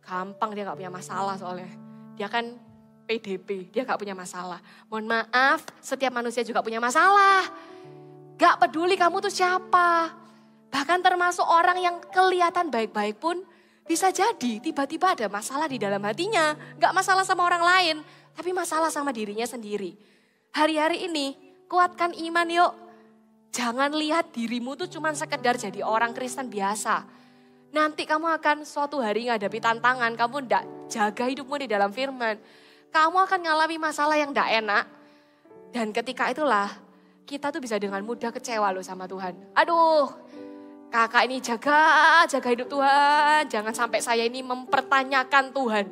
gampang dia gak punya masalah soalnya. Dia kan PDP, dia gak punya masalah. Mohon maaf, setiap manusia juga punya masalah. Gak peduli kamu tuh siapa. Bahkan termasuk orang yang kelihatan baik-baik pun Bisa jadi tiba-tiba ada masalah di dalam hatinya. Gak masalah sama orang lain, tapi masalah sama dirinya sendiri. Hari-hari ini kuatkan iman yuk. Jangan lihat dirimu tuh cuma sekedar jadi orang Kristen biasa. Nanti kamu akan suatu hari menghadapi tantangan, kamu ndak jaga hidupmu di dalam firman. Kamu akan ngalami masalah yang ndak enak. Dan ketika itulah kita tuh bisa dengan mudah kecewa loh sama Tuhan. Aduh, kakak ini jaga hidup Tuhan. Jangan sampai saya ini mempertanyakan Tuhan.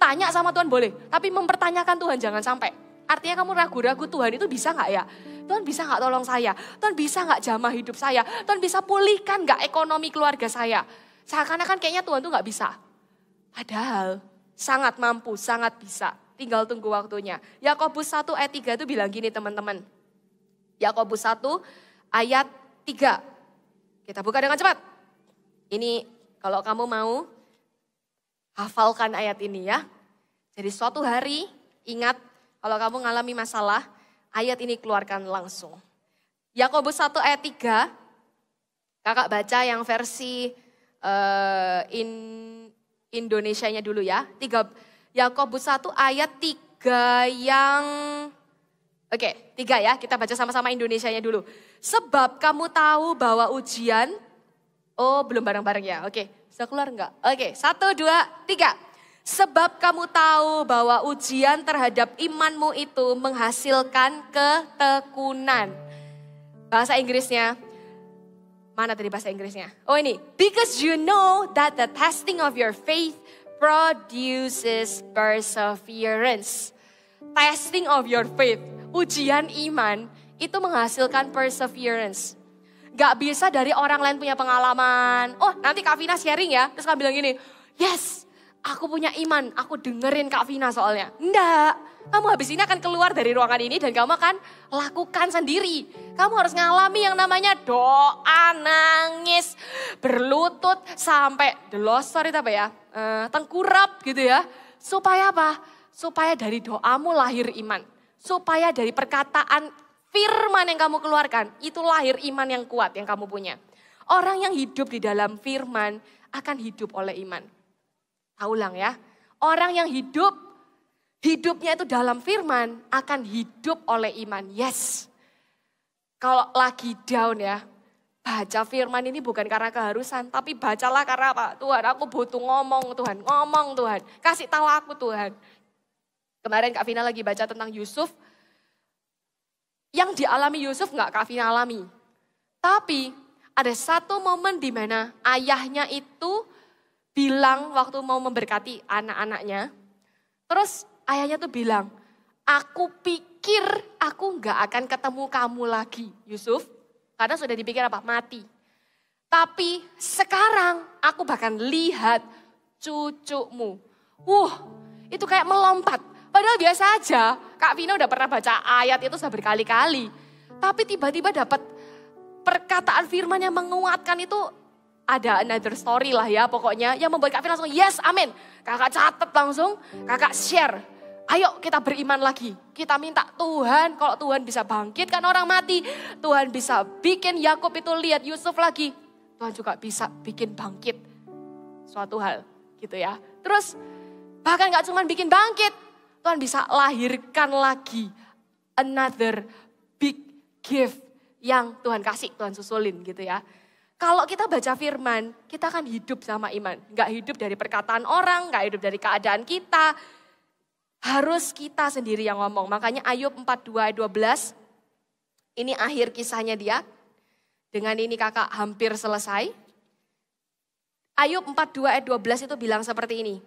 Tanya sama Tuhan boleh, tapi mempertanyakan Tuhan jangan sampai. Artinya kamu ragu-ragu Tuhan itu bisa gak ya? Tuhan bisa gak tolong saya? Tuhan bisa gak jamah hidup saya? Tuhan bisa pulihkan gak ekonomi keluarga saya? Seakan-akan kayaknya Tuhan tuh gak bisa. Padahal sangat mampu, sangat bisa. Tinggal tunggu waktunya. Yakobus 1 ayat 3 itu bilang gini teman-teman. Yakobus 1 ayat 3. Kita buka dengan cepat. Ini kalau kamu mau hafalkan ayat ini ya. Jadi suatu hari ingat kalau kamu mengalami masalah, ayat ini keluarkan langsung. Yakobus 1 ayat 3. Kakak baca yang versi Indonesianya dulu ya. Yakobus 1 ayat 3 yang... Oke, 3 ya, kita baca sama-sama Indonesianya dulu. Sebab kamu tahu bahwa ujian, belum bareng-bareng ya, oke. Bisa keluar enggak? Oke, 1, 2, 3. Sebab kamu tahu bahwa ujian terhadap imanmu itu menghasilkan ketekunan. Bahasa Inggrisnya, mana tadi bahasa Inggrisnya? Oh ini, because you know that the testing of your faith produces perseverance. Testing of your faith. Ujian iman itu menghasilkan perseverance. Gak bisa dari orang lain punya pengalaman. Oh nanti Kak Vina sharing ya. Terus kamu bilang gini, yes aku punya iman. Aku dengerin Kak Vina soalnya. Enggak. Kamu habis ini akan keluar dari ruangan ini dan kamu akan lakukan sendiri. Kamu harus ngalami yang namanya doa, nangis, berlutut, sampai delosor itu apa ya? Tengkurap gitu ya. Supaya apa? Supaya dari doamu lahir iman. Supaya dari perkataan firman yang kamu keluarkan, itu lahir iman yang kuat yang kamu punya. Orang yang hidup di dalam firman akan hidup oleh iman. Ulang ya, orang yang hidupnya itu dalam firman akan hidup oleh iman. Yes, kalau lagi down ya, baca firman ini bukan karena keharusan, tapi bacalah karena apa? Tuhan aku butuh ngomong Tuhan, kasih tahu aku Tuhan. Kemarin Kak Vina lagi baca tentang Yusuf. Yang dialami Yusuf enggak Kak Vina alami. Tapi ada satu momen di mana ayahnya itu bilang waktu mau memberkati anak-anaknya. Terus ayahnya tuh bilang, aku pikir aku enggak akan ketemu kamu lagi Yusuf. Karena sudah dipikir apa? Mati. Tapi sekarang aku bahkan lihat cucumu. Itu kayak melompat. Padahal biasa aja, Kak Vina udah pernah baca ayat itu sudah berkali-kali. Tapi tiba-tiba dapat perkataan firman yang menguatkan itu, ada another story lah ya pokoknya. Yang membuat Kak Vina langsung yes amin. Kakak catat langsung, kakak share. Ayo kita beriman lagi. Kita minta Tuhan, kalau Tuhan bisa bangkitkan orang mati. Tuhan bisa bikin Yakub itu lihat Yusuf lagi. Tuhan juga bisa bikin bangkit suatu hal gitu ya. Terus bahkan gak cuma bikin bangkit. Tuhan bisa lahirkan lagi another big gift yang Tuhan kasih, Tuhan susulin gitu ya. Kalau kita baca firman, kita akan hidup sama iman. Gak hidup dari perkataan orang, gak hidup dari keadaan kita. Harus kita sendiri yang ngomong. Makanya Ayub 42 ayat 12, ini akhir kisahnya dia. Dengan ini kakak hampir selesai. Ayub 42 ayat 12 itu bilang seperti ini.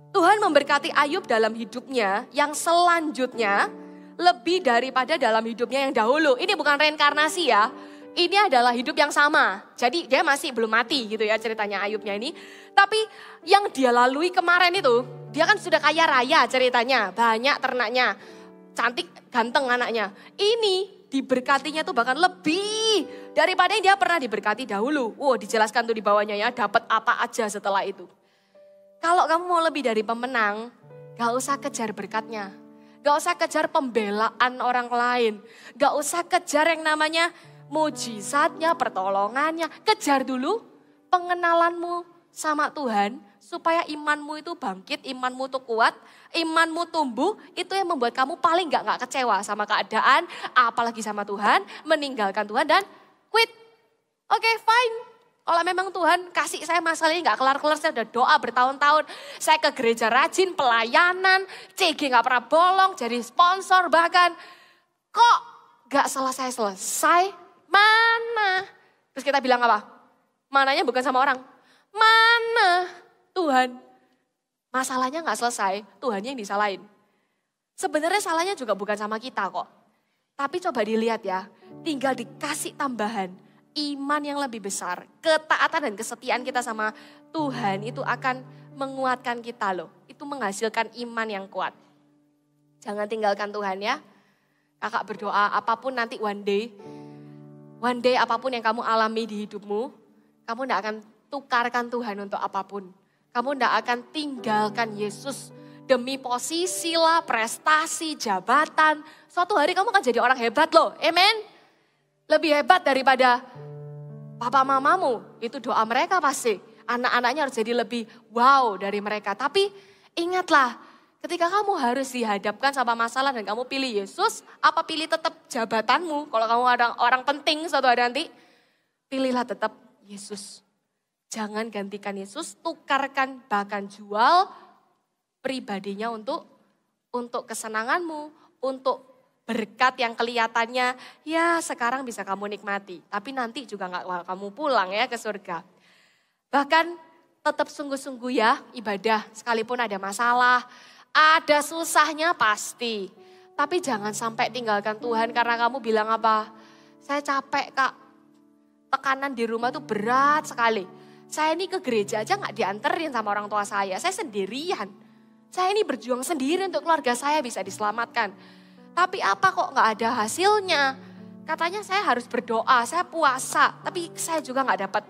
Tuhan memberkati Ayub dalam hidupnya yang selanjutnya lebih daripada dalam hidupnya yang dahulu. Ini bukan reinkarnasi ya, ini adalah hidup yang sama. Jadi dia masih belum mati gitu ya ceritanya Ayubnya ini. Tapi yang dia lalui kemarin itu, dia kan sudah kaya raya ceritanya, banyak ternaknya, cantik, ganteng anaknya. Ini diberkatinya tuh bahkan lebih daripada yang dia pernah diberkati dahulu. Dijelaskan tuh di bawahnya ya, dapat apa aja setelah itu. Kalau kamu mau lebih dari pemenang, gak usah kejar berkatnya. Gak usah kejar pembelaan orang lain. Gak usah kejar yang namanya mujizatnya, pertolongannya. Kejar dulu pengenalanmu sama Tuhan, supaya imanmu itu bangkit, imanmu itu kuat, imanmu tumbuh, itu yang membuat kamu paling nggak kecewa sama keadaan, apalagi sama Tuhan, meninggalkan Tuhan dan quit. Oke, fine. Kalau memang Tuhan kasih saya masalah ini nggak kelar-kelar, saya udah doa bertahun-tahun, saya ke gereja rajin, pelayanan, CG nggak pernah bolong, jadi sponsor bahkan, kok nggak selesai-selesai, mana? Terus kita bilang apa? Mananya bukan sama orang, mana Tuhan? Masalahnya nggak selesai, Tuhannya yang disalahin. Sebenarnya salahnya juga bukan sama kita kok. Tapi coba dilihat ya, tinggal dikasih tambahan. Iman yang lebih besar, ketaatan dan kesetiaan kita sama Tuhan itu akan menguatkan kita loh. Itu menghasilkan iman yang kuat. Jangan tinggalkan Tuhan ya. Kakak berdoa apapun nanti one day apapun yang kamu alami di hidupmu, kamu tidak akan tukarkan Tuhan untuk apapun. Kamu tidak akan tinggalkan Yesus demi posisi lah, prestasi, jabatan. Suatu hari kamu akan jadi orang hebat loh, amen. Lebih hebat daripada papa mamamu, itu doa mereka pasti. Anak-anaknya harus jadi lebih wow dari mereka. Tapi ingatlah, ketika kamu harus dihadapkan sama masalah dan kamu pilih Yesus, apa pilih tetap jabatanmu? Kalau kamu ada orang penting suatu hari nanti, pilihlah tetap Yesus. Jangan gantikan Yesus, tukarkan bahkan jual pribadinya untuk kesenanganmu, untuk berkat yang kelihatannya ya sekarang bisa kamu nikmati. Tapi nanti juga gak kamu pulang ya ke surga. Bahkan tetap sungguh-sungguh ya ibadah sekalipun ada masalah. Ada susahnya pasti. Tapi jangan sampai tinggalkan Tuhan karena kamu bilang apa? Saya capek kak. Tekanan di rumah tuh berat sekali. Saya ini ke gereja aja gak dianterin sama orang tua saya. Saya sendirian. Saya ini berjuang sendiri untuk keluarga saya bisa diselamatkan. Tapi apa kok gak ada hasilnya? Katanya saya harus berdoa, saya puasa. Tapi saya juga gak dapat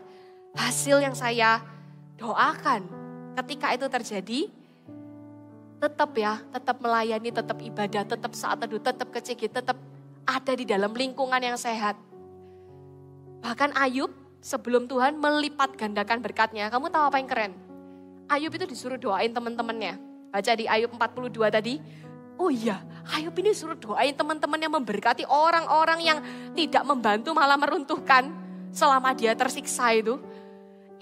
hasil yang saya doakan. Ketika itu terjadi, tetap melayani, tetap ibadah, tetap saat teduh, tetap kecil, tetap ada di dalam lingkungan yang sehat. Bahkan Ayub sebelum Tuhan melipat gandakan berkatnya, kamu tahu apa yang keren? Ayub itu disuruh doain teman-temannya. Baca di Ayub 42 tadi. Oh iya, Ayub ini suruh doain teman-teman yang memberkati orang-orang yang tidak membantu malah meruntuhkan selama dia tersiksa itu.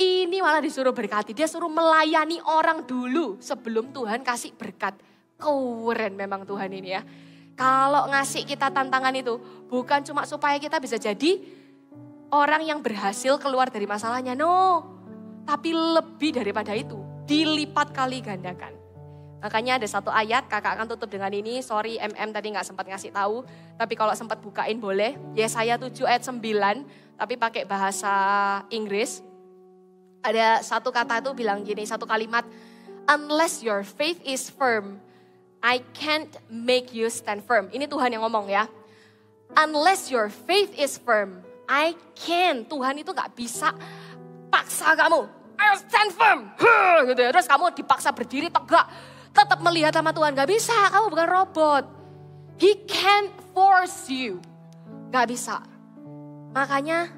Ini malah disuruh berkati, dia suruh melayani orang dulu sebelum Tuhan kasih berkat. Keren memang Tuhan ini ya. Kalau ngasih kita tantangan itu bukan cuma supaya kita bisa jadi orang yang berhasil keluar dari masalahnya, no. Tapi lebih daripada itu, dilipat kali gandakan. Makanya ada satu ayat, kakak akan tutup dengan ini. Sorry MM tadi gak sempat ngasih tahu. Tapi kalau sempat bukain boleh. Yesaya 7 ayat 9. Tapi pakai bahasa Inggris. Ada satu kata itu bilang gini, satu kalimat. Unless your faith is firm, I can't make you stand firm. Ini Tuhan yang ngomong ya. Unless your faith is firm, I can't. Tuhan itu gak bisa paksa kamu. Ayo stand firm. Gitu ya. Terus kamu dipaksa berdiri tegak. Tetap melihat sama Tuhan, gak bisa, kamu bukan robot. He can't force you. Gak bisa. Makanya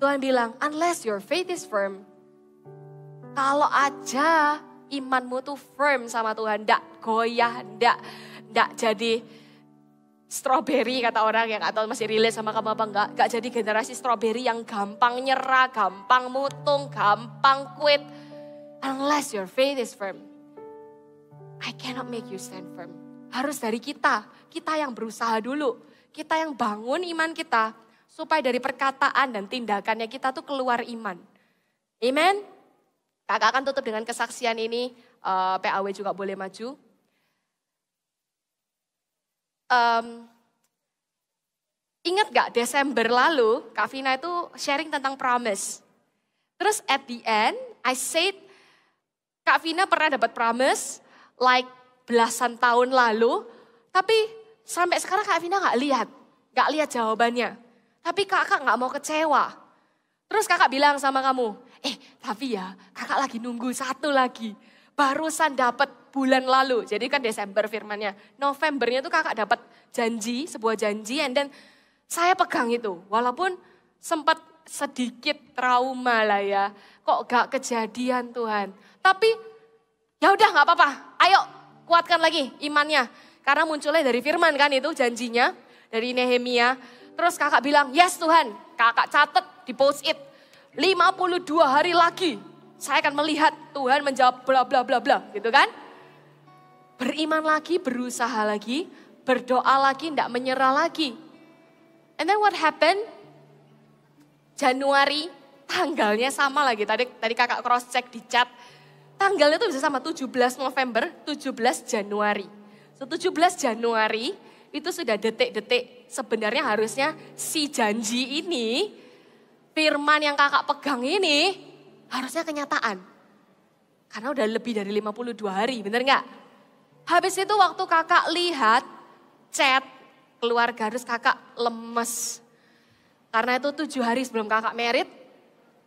Tuhan bilang, unless your faith is firm. Kalau aja imanmu tuh firm sama Tuhan, ndak goyah, ndak jadi strawberry kata orang yang atau masih relate sama kamu apa enggak. Gak jadi generasi strawberry yang gampang nyerah, gampang mutung, gampang quit. Unless your faith is firm. I cannot make you stand firm. Harus dari kita yang berusaha dulu. Kita yang bangun iman kita. Supaya dari perkataan dan tindakannya kita tuh keluar iman. Amen. Kakak akan tutup dengan kesaksian ini. PAW juga boleh maju. Ingat gak Desember lalu Kak Vina itu sharing tentang promise. Terus at the end I said Kak Vina pernah dapat promise like belasan tahun lalu, tapi sampai sekarang Kak Vina gak lihat jawabannya. Tapi kakak gak mau kecewa. Terus kakak bilang sama kamu, tapi ya kakak lagi nunggu satu lagi. Barusan dapat bulan lalu, jadi kan Desember firmannya. Novembernya tuh kakak dapat janji, sebuah janji, and then saya pegang itu. Walaupun sempat sedikit trauma lah ya. Kok gak kejadian Tuhan. Tapi ya udah gak apa-apa. Ayo kuatkan lagi imannya. Karena munculnya dari firman kan itu janjinya. Dari Nehemia. Terus kakak bilang, yes Tuhan. Kakak catat di post it. 52 hari lagi saya akan melihat Tuhan menjawab bla bla bla bla gitu kan. Beriman lagi, berusaha lagi, berdoa lagi, tidak menyerah lagi. And then what happened? Januari, tanggalnya sama lagi. Tadi kakak cross check di chat. Tanggalnya tuh bisa sama 17 November, 17 Januari. So 17 Januari itu sudah detik-detik sebenarnya harusnya si janji ini, firman yang kakak pegang ini harusnya kenyataan. Karena udah lebih dari 52 hari, bener gak? Habis itu waktu kakak lihat chat keluarga, harus kakak lemes. Karena itu 7 hari sebelum kakak merit,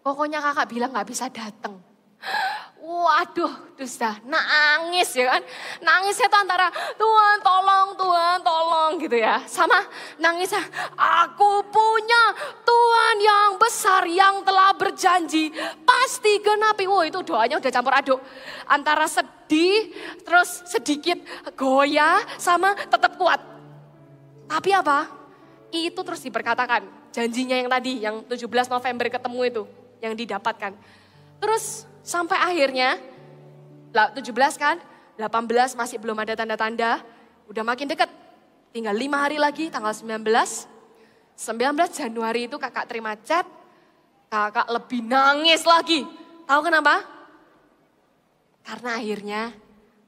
pokoknya kakak bilang gak bisa datang. Waduh, dusta, nangis ya kan. Nangisnya tuh antara Tuhan tolong gitu ya. Sama nangisnya, aku punya Tuhan yang besar yang telah berjanji pasti genapi. Wah itu doanya udah campur aduk. Antara sedih, terus sedikit goyah, sama tetap kuat. Tapi apa? Itu terus diperkatakan. Janjinya yang tadi, yang 17 November ketemu itu, yang didapatkan. Terus sampai akhirnya, 17 kan, 18 masih belum ada tanda-tanda, udah makin dekat. Tinggal 5 hari lagi, tanggal 19 Januari itu kakak terima chat, kakak lebih nangis lagi. Tahu kenapa? Karena akhirnya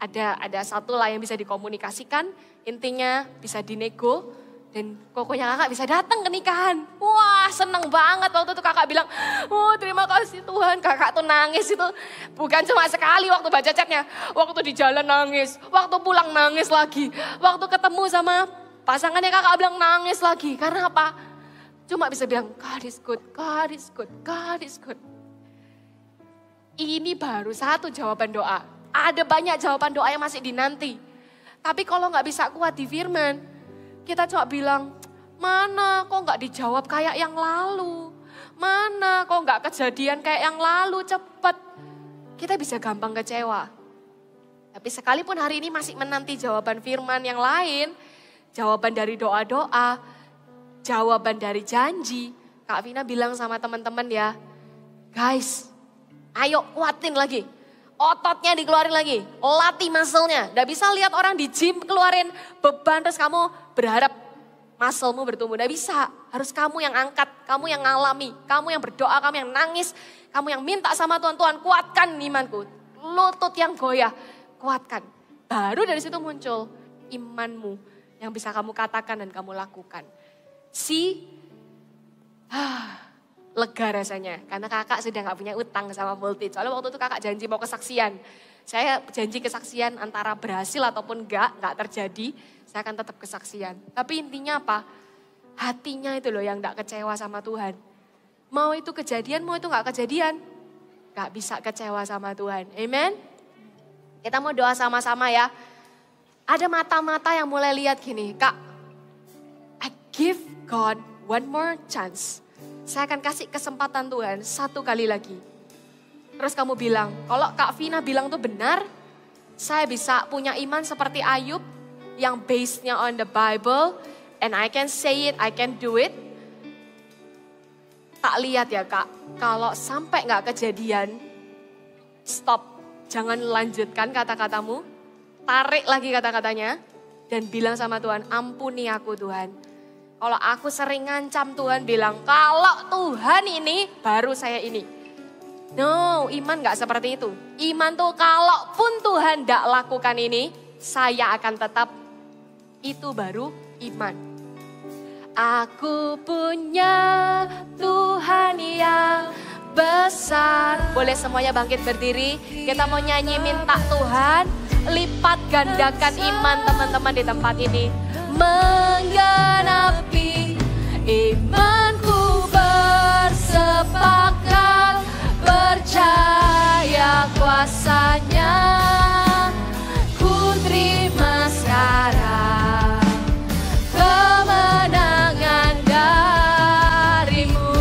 ada satu lah yang bisa dikomunikasikan, intinya bisa dinego. Dan pokoknya kakak bisa datang ke nikahan. Wah seneng banget waktu itu kakak bilang, oh terima kasih Tuhan. Kakak tuh nangis itu bukan cuma sekali waktu baca chatnya. Waktu di jalan nangis, waktu pulang nangis lagi. Waktu ketemu sama pasangannya kakak bilang nangis lagi. Karena apa? Cuma bisa bilang God is good, God is good, God is good. Ini baru satu jawaban doa. Ada banyak jawaban doa yang masih dinanti. Tapi kalau gak bisa kuat di firman, kita coba bilang, mana kok gak dijawab kayak yang lalu? Mana kok gak kejadian kayak yang lalu cepet? Kita bisa gampang kecewa. Tapi sekalipun hari ini masih menanti jawaban firman yang lain, jawaban dari doa-doa, jawaban dari janji. Kak Vina bilang sama teman-teman ya, guys ayo kuatin lagi. Ototnya dikeluarin lagi, latih muscle-nya. Gak bisa lihat orang di gym keluarin beban terus kamu berharap muscle-mu bertumbuh. Gak bisa, harus kamu yang angkat, kamu yang ngalami, kamu yang berdoa, kamu yang nangis, kamu yang minta sama Tuhan, Tuhan kuatkan imanku. Lutut yang goyah, kuatkan. Baru dari situ muncul imanmu yang bisa kamu katakan dan kamu lakukan. Lega rasanya, karena kakak sudah gak punya utang sama Voltage. Soalnya waktu itu kakak janji mau kesaksian. Saya janji kesaksian antara berhasil ataupun gak terjadi, saya akan tetap kesaksian. Tapi intinya apa? Hatinya itu loh yang gak kecewa sama Tuhan. Mau itu kejadian, mau itu gak kejadian, gak bisa kecewa sama Tuhan. Amen? Kita mau doa sama-sama ya. Ada mata-mata yang mulai lihat gini, Kak, I give God one more chance. Saya akan kasih kesempatan Tuhan satu kali lagi. Terus kamu bilang, kalau Kak Vina bilang itu benar, saya bisa punya iman seperti Ayub yang based-nya on the Bible, and I can say it, I can do it. Tak lihat ya Kak, kalau sampai gak kejadian, stop. Jangan lanjutkan kata-katamu, tarik lagi kata-katanya, dan bilang sama Tuhan, ampuni aku Tuhan. Kalau aku sering ngancam Tuhan bilang, kalau Tuhan ini baru saya ini. No, iman gak seperti itu. Iman tuh kalaupun Tuhan gak lakukan ini, saya akan tetap. Itu baru iman. Aku punya Tuhan yang besar. Boleh semuanya bangkit berdiri. Kita mau nyanyi minta Tuhan lipat gandakan iman teman-teman di tempat ini. Menggenapi imanku bersepakat percaya kuasanya ku terima sekarang kemenangan darimu.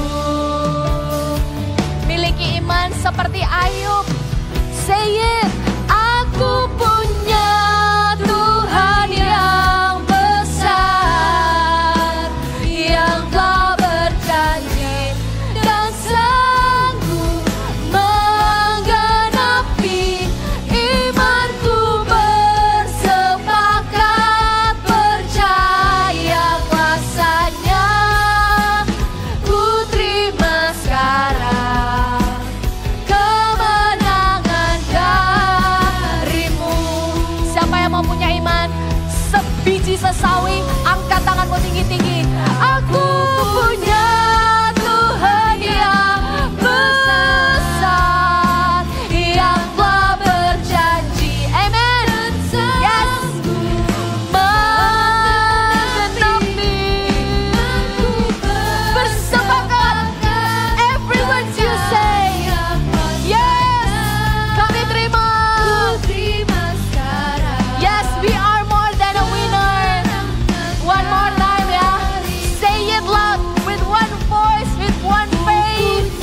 biji sesawi, angkat tanganmu tinggi-tinggi. Aku punya Tuhan yang besar, yang telah berjanji. Amen. Yes. Mengenapi. Bersepakat. Every word you say. Yes. Kami terima. Yes, we are more than a winner. One more time ya. Say it loud with one voice, with one faith.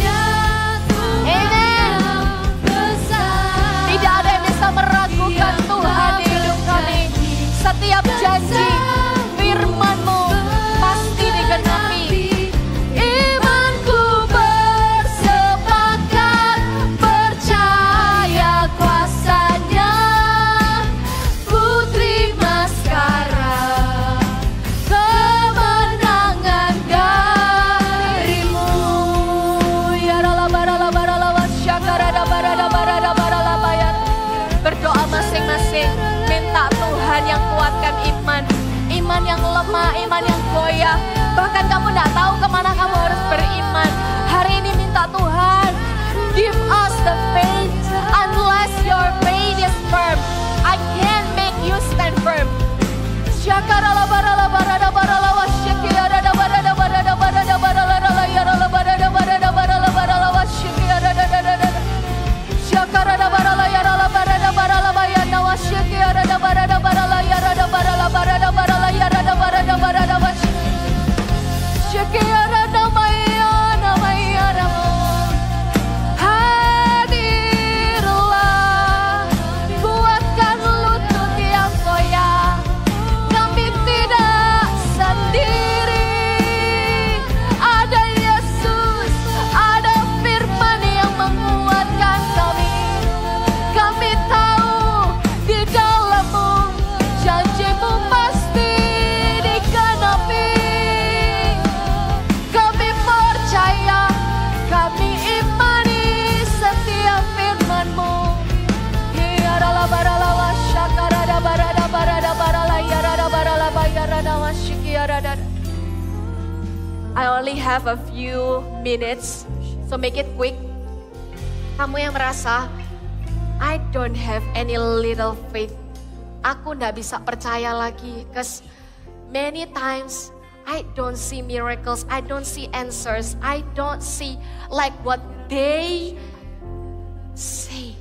Amen. Tidak ada yang bisa meragukan Tuhan di hidup kami. Setiap janji firman-Mu pasti digenapi. Imanku bersepakat, percaya kuasa-Nya. Ku terima sekarang kemenangan dari-Mu. Ya rala barala barala wasyakarada barada barada barala bayar. Berdoa masing-masing, minta Tuhan yang kuatkan iman. Iman yang lemah, iman yang goyah. Bahkan kamu tidak tahu kemana kamu harus beriman. Hari ini minta Tuhan, give us the faith. Unless your faith is firm, I can't make you stand firm. Syakarala barala barada barala wasyakirada barada barada barada barala rala yarala barada barada barala barala wasyakirada dadada. Syakarada barala yarala barada barala bayana wasyakirada barada barala yarada barala barada barala yarada barada barada wasyakirada mayana mayana. Hadirlah, kuatkan lutut yang goyah. Kami tidak sendiri. Ada Yesus, ada firman yang menguatkan kami. Kami tahu di dalam-Mu janji-Mu pasti digenapi. Kami percaya, kami imani setiap firman-Mu. Yarala barala wasyakarada barada barada barala yarada barala bayarada wasyikirada. I only have a few minutes, so make it quick. Kamu yang merasa, I don't have any little faith. Aku nggak bisa percaya lagi, because many times I don't see miracles, I don't see answers, I don't see like what they say.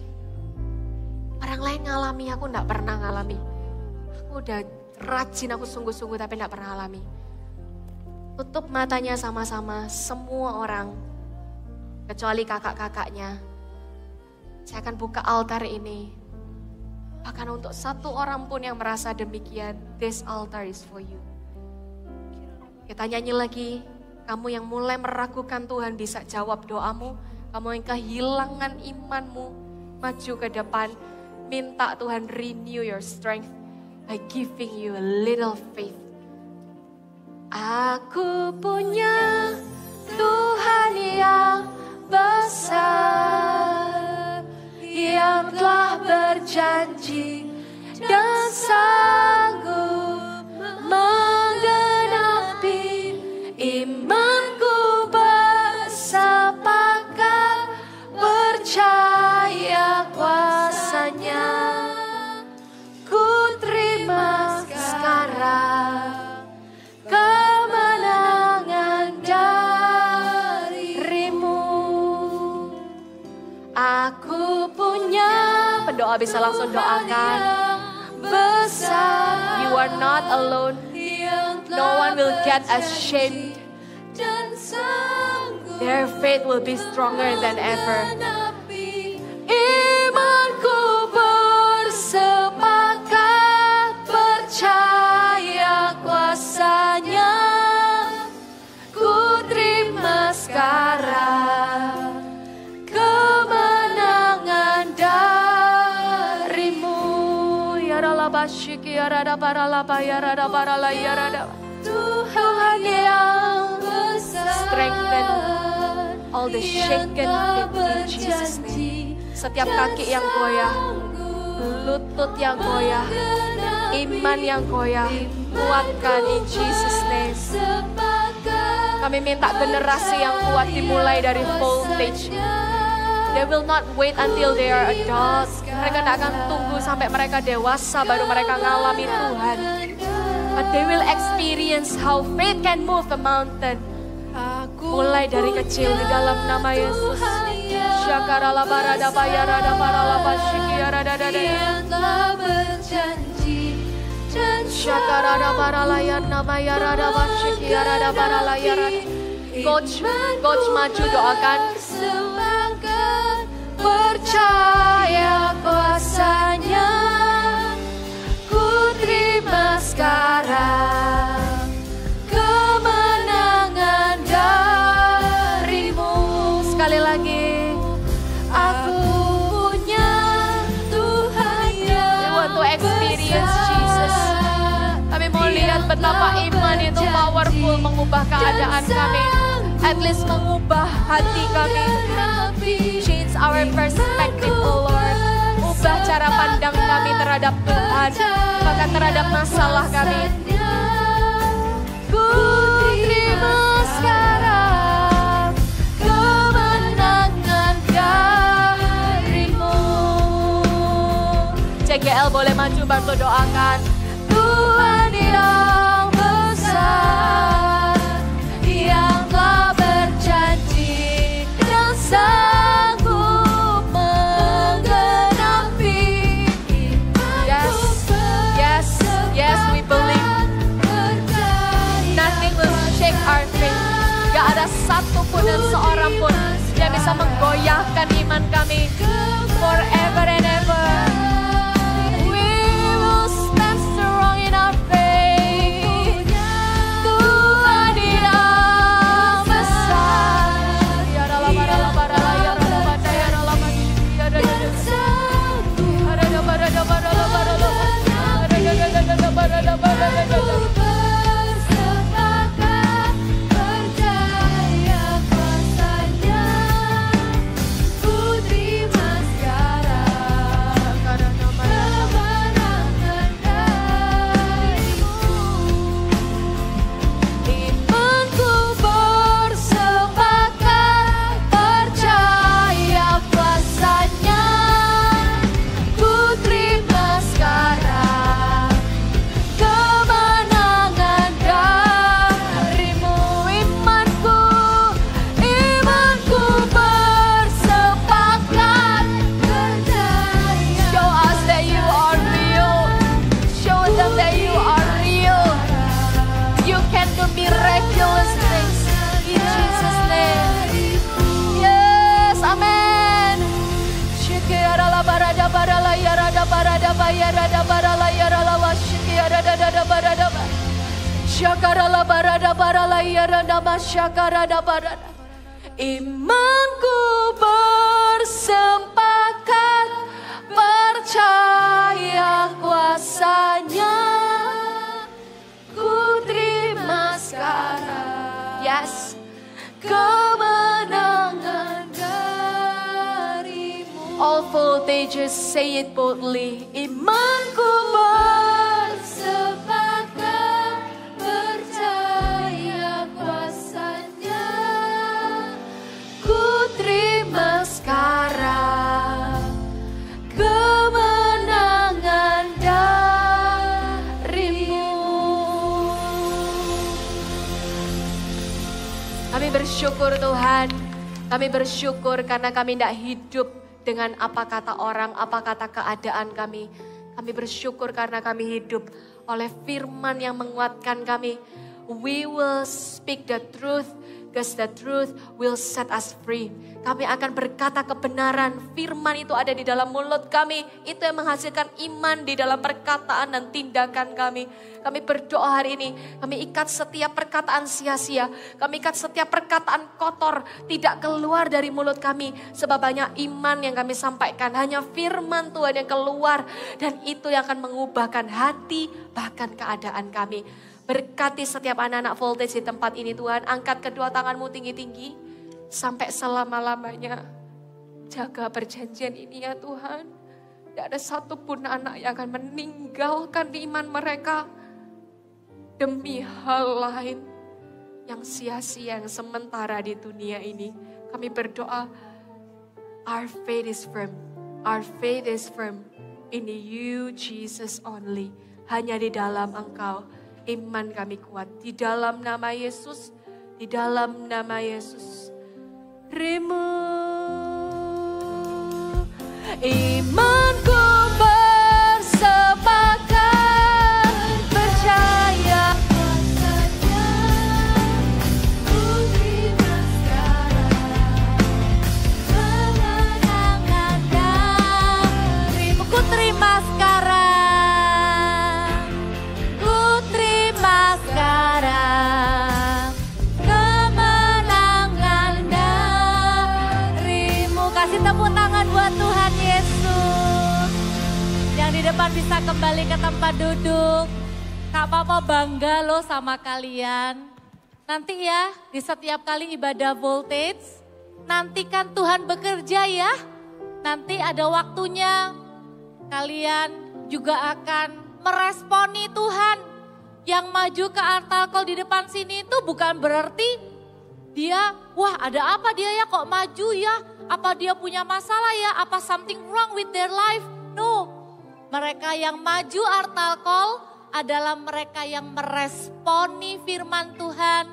Orang lain ngalami, aku nggak pernah ngalami. Aku udah rajin, aku sungguh-sungguh tapi nggak pernah alami. Tutup matanya sama-sama, semua orang, kecuali kakak-kakaknya. Saya akan buka altar ini. Bahkan untuk satu orang pun yang merasa demikian, this altar is for you. Kita nyanyi lagi, kamu yang mulai meragukan Tuhan bisa jawab doamu. Kamu yang kehilangan imanmu, maju ke depan. Minta Tuhan renew your strength by giving you a little faith. Aku punya Tuhan yang besar, yang telah berjanji dan sanggup menggenapi. Imanku bersepakat, percaya kuasa-Nya. Ku terima sekarang kemenangan dari-Mu. Aku punya, pendoa bisa langsung doakan. Besar, you are not alone. No one will get ashamed. Their faith will be stronger than ever. Imanku bersepakat, percaya kuasa-Nya. Ku terima sekarang kemenangan dari-Mu. Ya rala basyiki ya rada barala ya rada barala ya rada. Tuhan yang besar, strengthen all the shaken faith in Jesus' name. Setiap kaki yang goyah, lutut yang goyah, iman yang goyah, kuatkan in Jesus name. Kami minta generasi yang kuat dimulai dari Voltage. They will not wait until they are adults. Mereka tidak akan tunggu sampai mereka dewasa baru mereka ngalami Tuhan. But they will experience how faith can move a mountain. Mulai dari kecil di dalam nama Yesus. Syakarala barada bayarada paralaba syikiarada dadaya. Syakarada paralayan nama yarada basyikiarada paralayarada. Coach maju doakan. Percaya kuasanya, ku terima sekarang kemenangan darimu. Sekali lagi, aku punya Tuhan yang we want to experience Jesus. Kami mau lihat betapa iman itu powerful mengubah keadaan kami. At least mengubah hati kami. Change our perspective, oh Lord. Ubah cara pandang kami terhadap Tuhan, bahkan terhadap masalah kami. Ku terima sekarang kemenangan darimu. CGL boleh maju bantu doakan. Tuhan yang besar, yang telah berjanji dan sanggup menggenapi. Yes, we believe. Nothing will shake our faith. Gak ada satu pun dan seorang pun yang bisa menggoyahkan iman kami. Forever and ever. We will stand strong in our faith. Tuhan yang besar. Ya dalam bersepakat percaya kuasanya, ku terima sekarang kemenangan darimu. Imanku bersepakat percaya kuasanya, ku terima sekarang kemenangan darimu. Imanku bersepakat percaya. Show us that you are real. Show them that you are real. You can do miraculous things in Jesus name. Yes, amen. Shikirala barada barala yarada barada bayarada barala yarala washikirada barada. Syakarala barada barala yarada masyakarada barada. Imanku bersepakat percaya kuasanya, ku terima sekarang. Yes, kemenangan darimu. All voltages say it boldly. Imanku bersepakat percaya kuasanya, ku terima sekarang kemenangan darimu. Kami bersyukur Tuhan, kami bersyukur karena kami tidak hidup dengan apa kata orang, apa kata keadaan kami. Kami bersyukur karena kami hidup oleh firman yang menguatkan kami. We will speak the truth, because the truth will set us free. Kami akan berkata kebenaran, firman itu ada di dalam mulut kami. Itu yang menghasilkan iman di dalam perkataan dan tindakan kami. Kami berdoa hari ini, kami ikat setiap perkataan sia-sia. Kami ikat setiap perkataan kotor, tidak keluar dari mulut kami. Sebab banyak iman yang kami sampaikan, hanya firman Tuhan yang keluar. Dan itu yang akan mengubahkan hati, bahkan keadaan kami. Berkati setiap anak-anak voltage di tempat ini Tuhan. Angkat kedua tanganmu tinggi-tinggi. Sampai selama-lamanya. Jaga perjanjian ini ya Tuhan. Tidak tidak ada satupun anak yang akan meninggalkan iman mereka demi hal lain yang sia-sia, yang sementara di dunia ini. Kami berdoa, our faith is firm. Our faith is firm in you, Jesus only. Hanya di dalam Engkau iman kami kuat. Di dalam nama Yesus, di dalam nama Yesus. Imanku bersepakat, percaya saja, ku terima sekarang kemenangan darimu. Ku terima sekarang, ku terima sekarang kemenangan darimu. Kasih tepuk tangan buat Tuhan Yesus. Yang di depan bisa kembali ke tempat duduk. Kak Papa bangga loh sama kalian. Nanti ya di setiap kali ibadah voltage, nantikan Tuhan bekerja ya. Nanti ada waktunya kalian juga akan meresponi Tuhan. Yang maju ke altar call di depan sini itu bukan berarti dia, wah ada apa dia ya kok maju ya? Apa dia punya masalah ya? Apa something wrong with their life? No, mereka yang maju altar call adalah mereka yang meresponi firman Tuhan.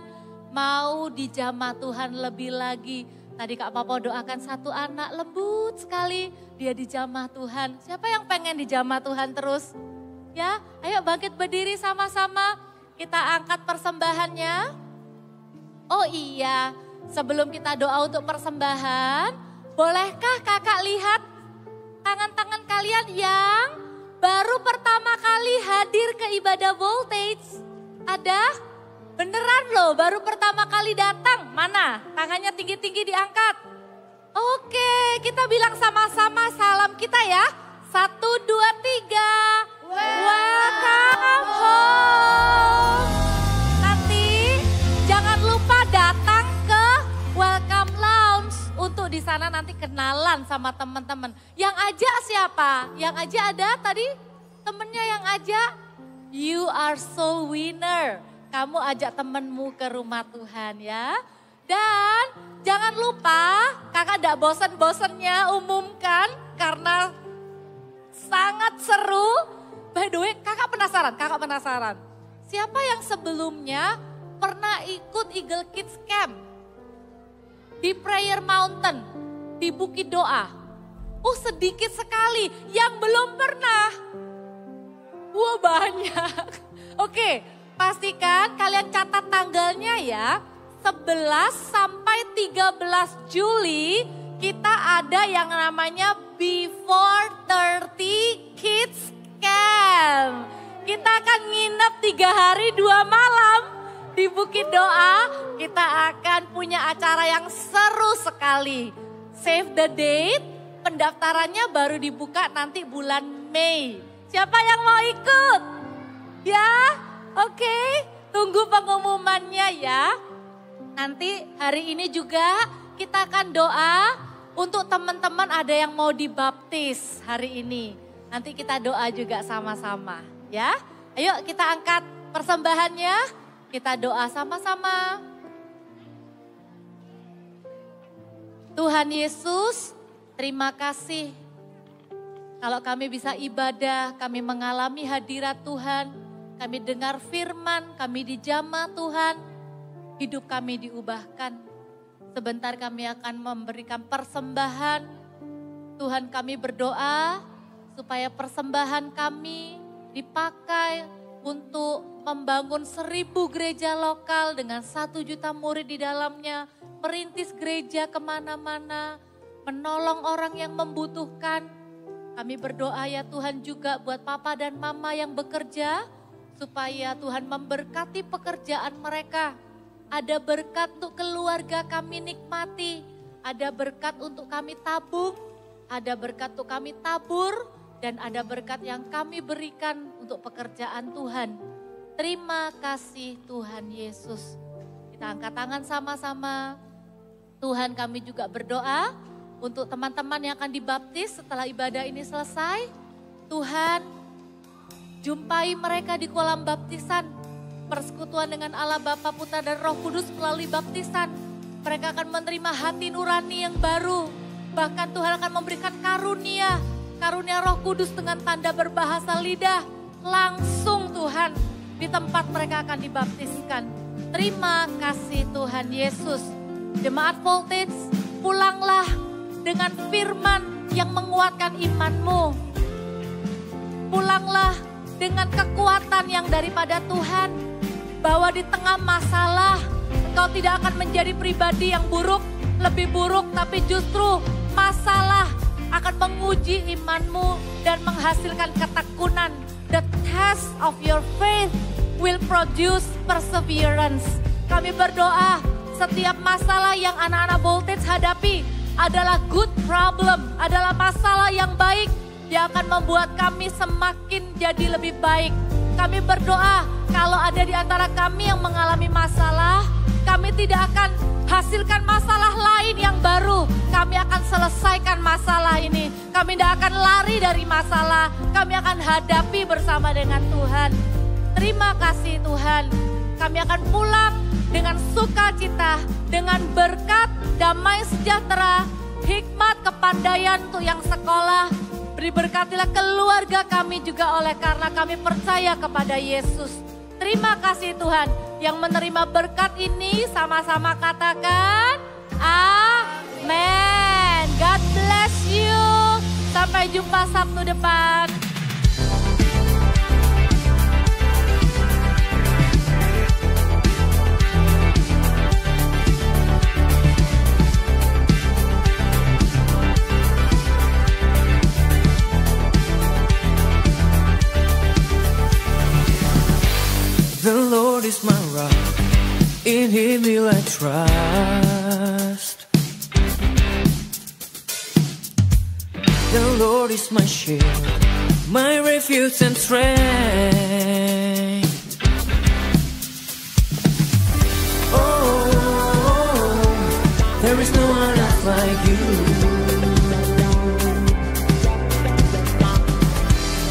Mau dijamah Tuhan lebih lagi. Tadi Kak Papa doakan satu anak lembut sekali. Dia dijamah Tuhan. Siapa yang pengen dijamah Tuhan terus? Ya, ayo bangkit berdiri sama-sama. Kita angkat persembahannya. Oh iya, sebelum kita doa untuk persembahan, bolehkah kakak lihat tangan-tangan kalian yang baru pertama kali hadir ke ibadah voltage? Ada? Beneran loh, baru pertama kali datang. Mana? Tangannya tinggi-tinggi diangkat. Oke, kita bilang sama-sama salam kita ya. 1, 2, 3. Welcome home. Nanti jangan lupa datang ke Welcome Lounge. Untuk di sana nanti kenalan sama teman-teman. Yang ajak siapa? Yang ajak ada tadi temennya yang ajak. You are soul winner. Kamu ajak temenmu ke rumah Tuhan ya. Dan jangan lupa kakak gak bosen-bosennya umumkan karena sangat seru. By the way kakak penasaran. Siapa yang sebelumnya pernah ikut Eagle Kids Camp? Di Prayer Mountain, di Bukit Doa. Sedikit sekali yang belum pernah. Wah banyak. Oke, pastikan kalian catat tanggalnya ya. 11 sampai 13 Juli kita ada yang namanya Before 30 Kids Camp. Kita akan nginep 3 hari 2 malam di Bukit Doa. Kita akan punya acara yang seru sekali. Save the date, pendaftarannya baru dibuka nanti bulan Mei. Siapa yang mau ikut? Ya, oke. Tunggu pengumumannya ya. Nanti hari ini juga kita akan doa untuk teman-teman ada yang mau dibaptis hari ini. Nanti kita doa juga sama-sama ya. Ayo kita angkat persembahannya, kita doa sama-sama. Tuhan Yesus, terima kasih. Kalau kami bisa ibadah, kami mengalami hadirat Tuhan, kami dengar firman, kami dijamah Tuhan, hidup kami diubahkan. Sebentar kami akan memberikan persembahan. Tuhan kami berdoa supaya persembahan kami dipakai untuk membangun 1000 gereja lokal dengan 1 juta murid di dalamnya. Merintis gereja kemana-mana, menolong orang yang membutuhkan. Kami berdoa ya Tuhan juga buat papa dan mama yang bekerja. Supaya Tuhan memberkati pekerjaan mereka. Ada berkat untuk keluarga kami nikmati. Ada berkat untuk kami tabung. Ada berkat untuk kami tabur. Dan ada berkat yang kami berikan untuk pekerjaan Tuhan. Terima kasih Tuhan Yesus. Kita angkat tangan sama-sama. Tuhan kami juga berdoa untuk teman-teman yang akan dibaptis setelah ibadah ini selesai. Tuhan, jumpai mereka di kolam baptisan. Persekutuan dengan Allah Bapa, Putra dan Roh Kudus melalui baptisan. Mereka akan menerima hati nurani yang baru. Bahkan Tuhan akan memberikan karunia Roh Kudus dengan tanda berbahasa lidah. Langsung Tuhan di tempat mereka akan dibaptiskan. Terima kasih Tuhan Yesus. Jemaat Voltage, pulanglah dengan firman yang menguatkan imanmu. Pulanglah dengan kekuatan yang daripada Tuhan. Bahwa di tengah masalah, engkau tidak akan menjadi pribadi yang buruk, lebih buruk, tapi justru masalah akan menguji imanmu dan menghasilkan ketekunan. The test of your faith will produce perseverance. Kami berdoa setiap masalah yang anak-anak Voltage hadapi adalah good problem, adalah masalah yang baik yang akan membuat kami semakin jadi lebih baik. Kami berdoa kalau ada di antara kami yang mengalami masalah, kami tidak akan hasilkan masalah lain yang baru. Kami akan selesaikan masalah ini. Kami tidak akan lari dari masalah. Kami akan hadapi bersama dengan Tuhan. Terima kasih Tuhan. Kami akan pulang dengan sukacita, dengan berkat, damai sejahtera, hikmat, kepandaian untuk yang sekolah. Beri berkatilah keluarga kami juga oleh karena kami percaya kepada Yesus. Terima kasih Tuhan yang menerima berkat ini sama-sama katakan amin. God bless you. Sampai jumpa Sabtu depan. The Lord is my rock, in Him will I trust. The Lord is my shield, my refuge and strength. Oh, there is no one else like you.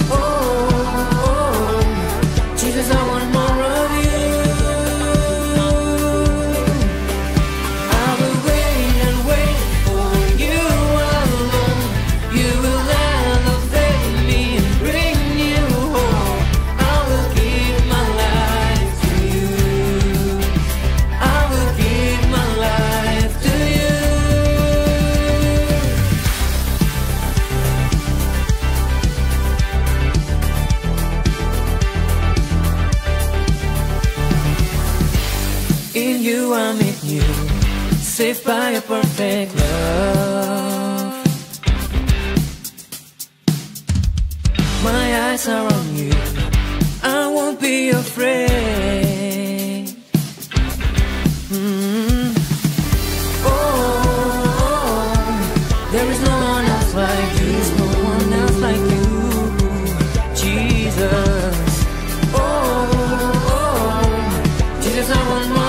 Oh, Jesus, I want more. In you I meet you, saved by a perfect love. My eyes are on you, I won't be afraid. Oh, there is no one else like you, there's no one else like you, Jesus. Oh, Jesus, I want more.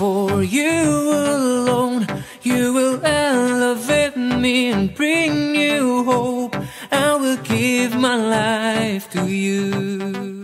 For you alone, you will elevate me and bring new hope. I will give my life to you.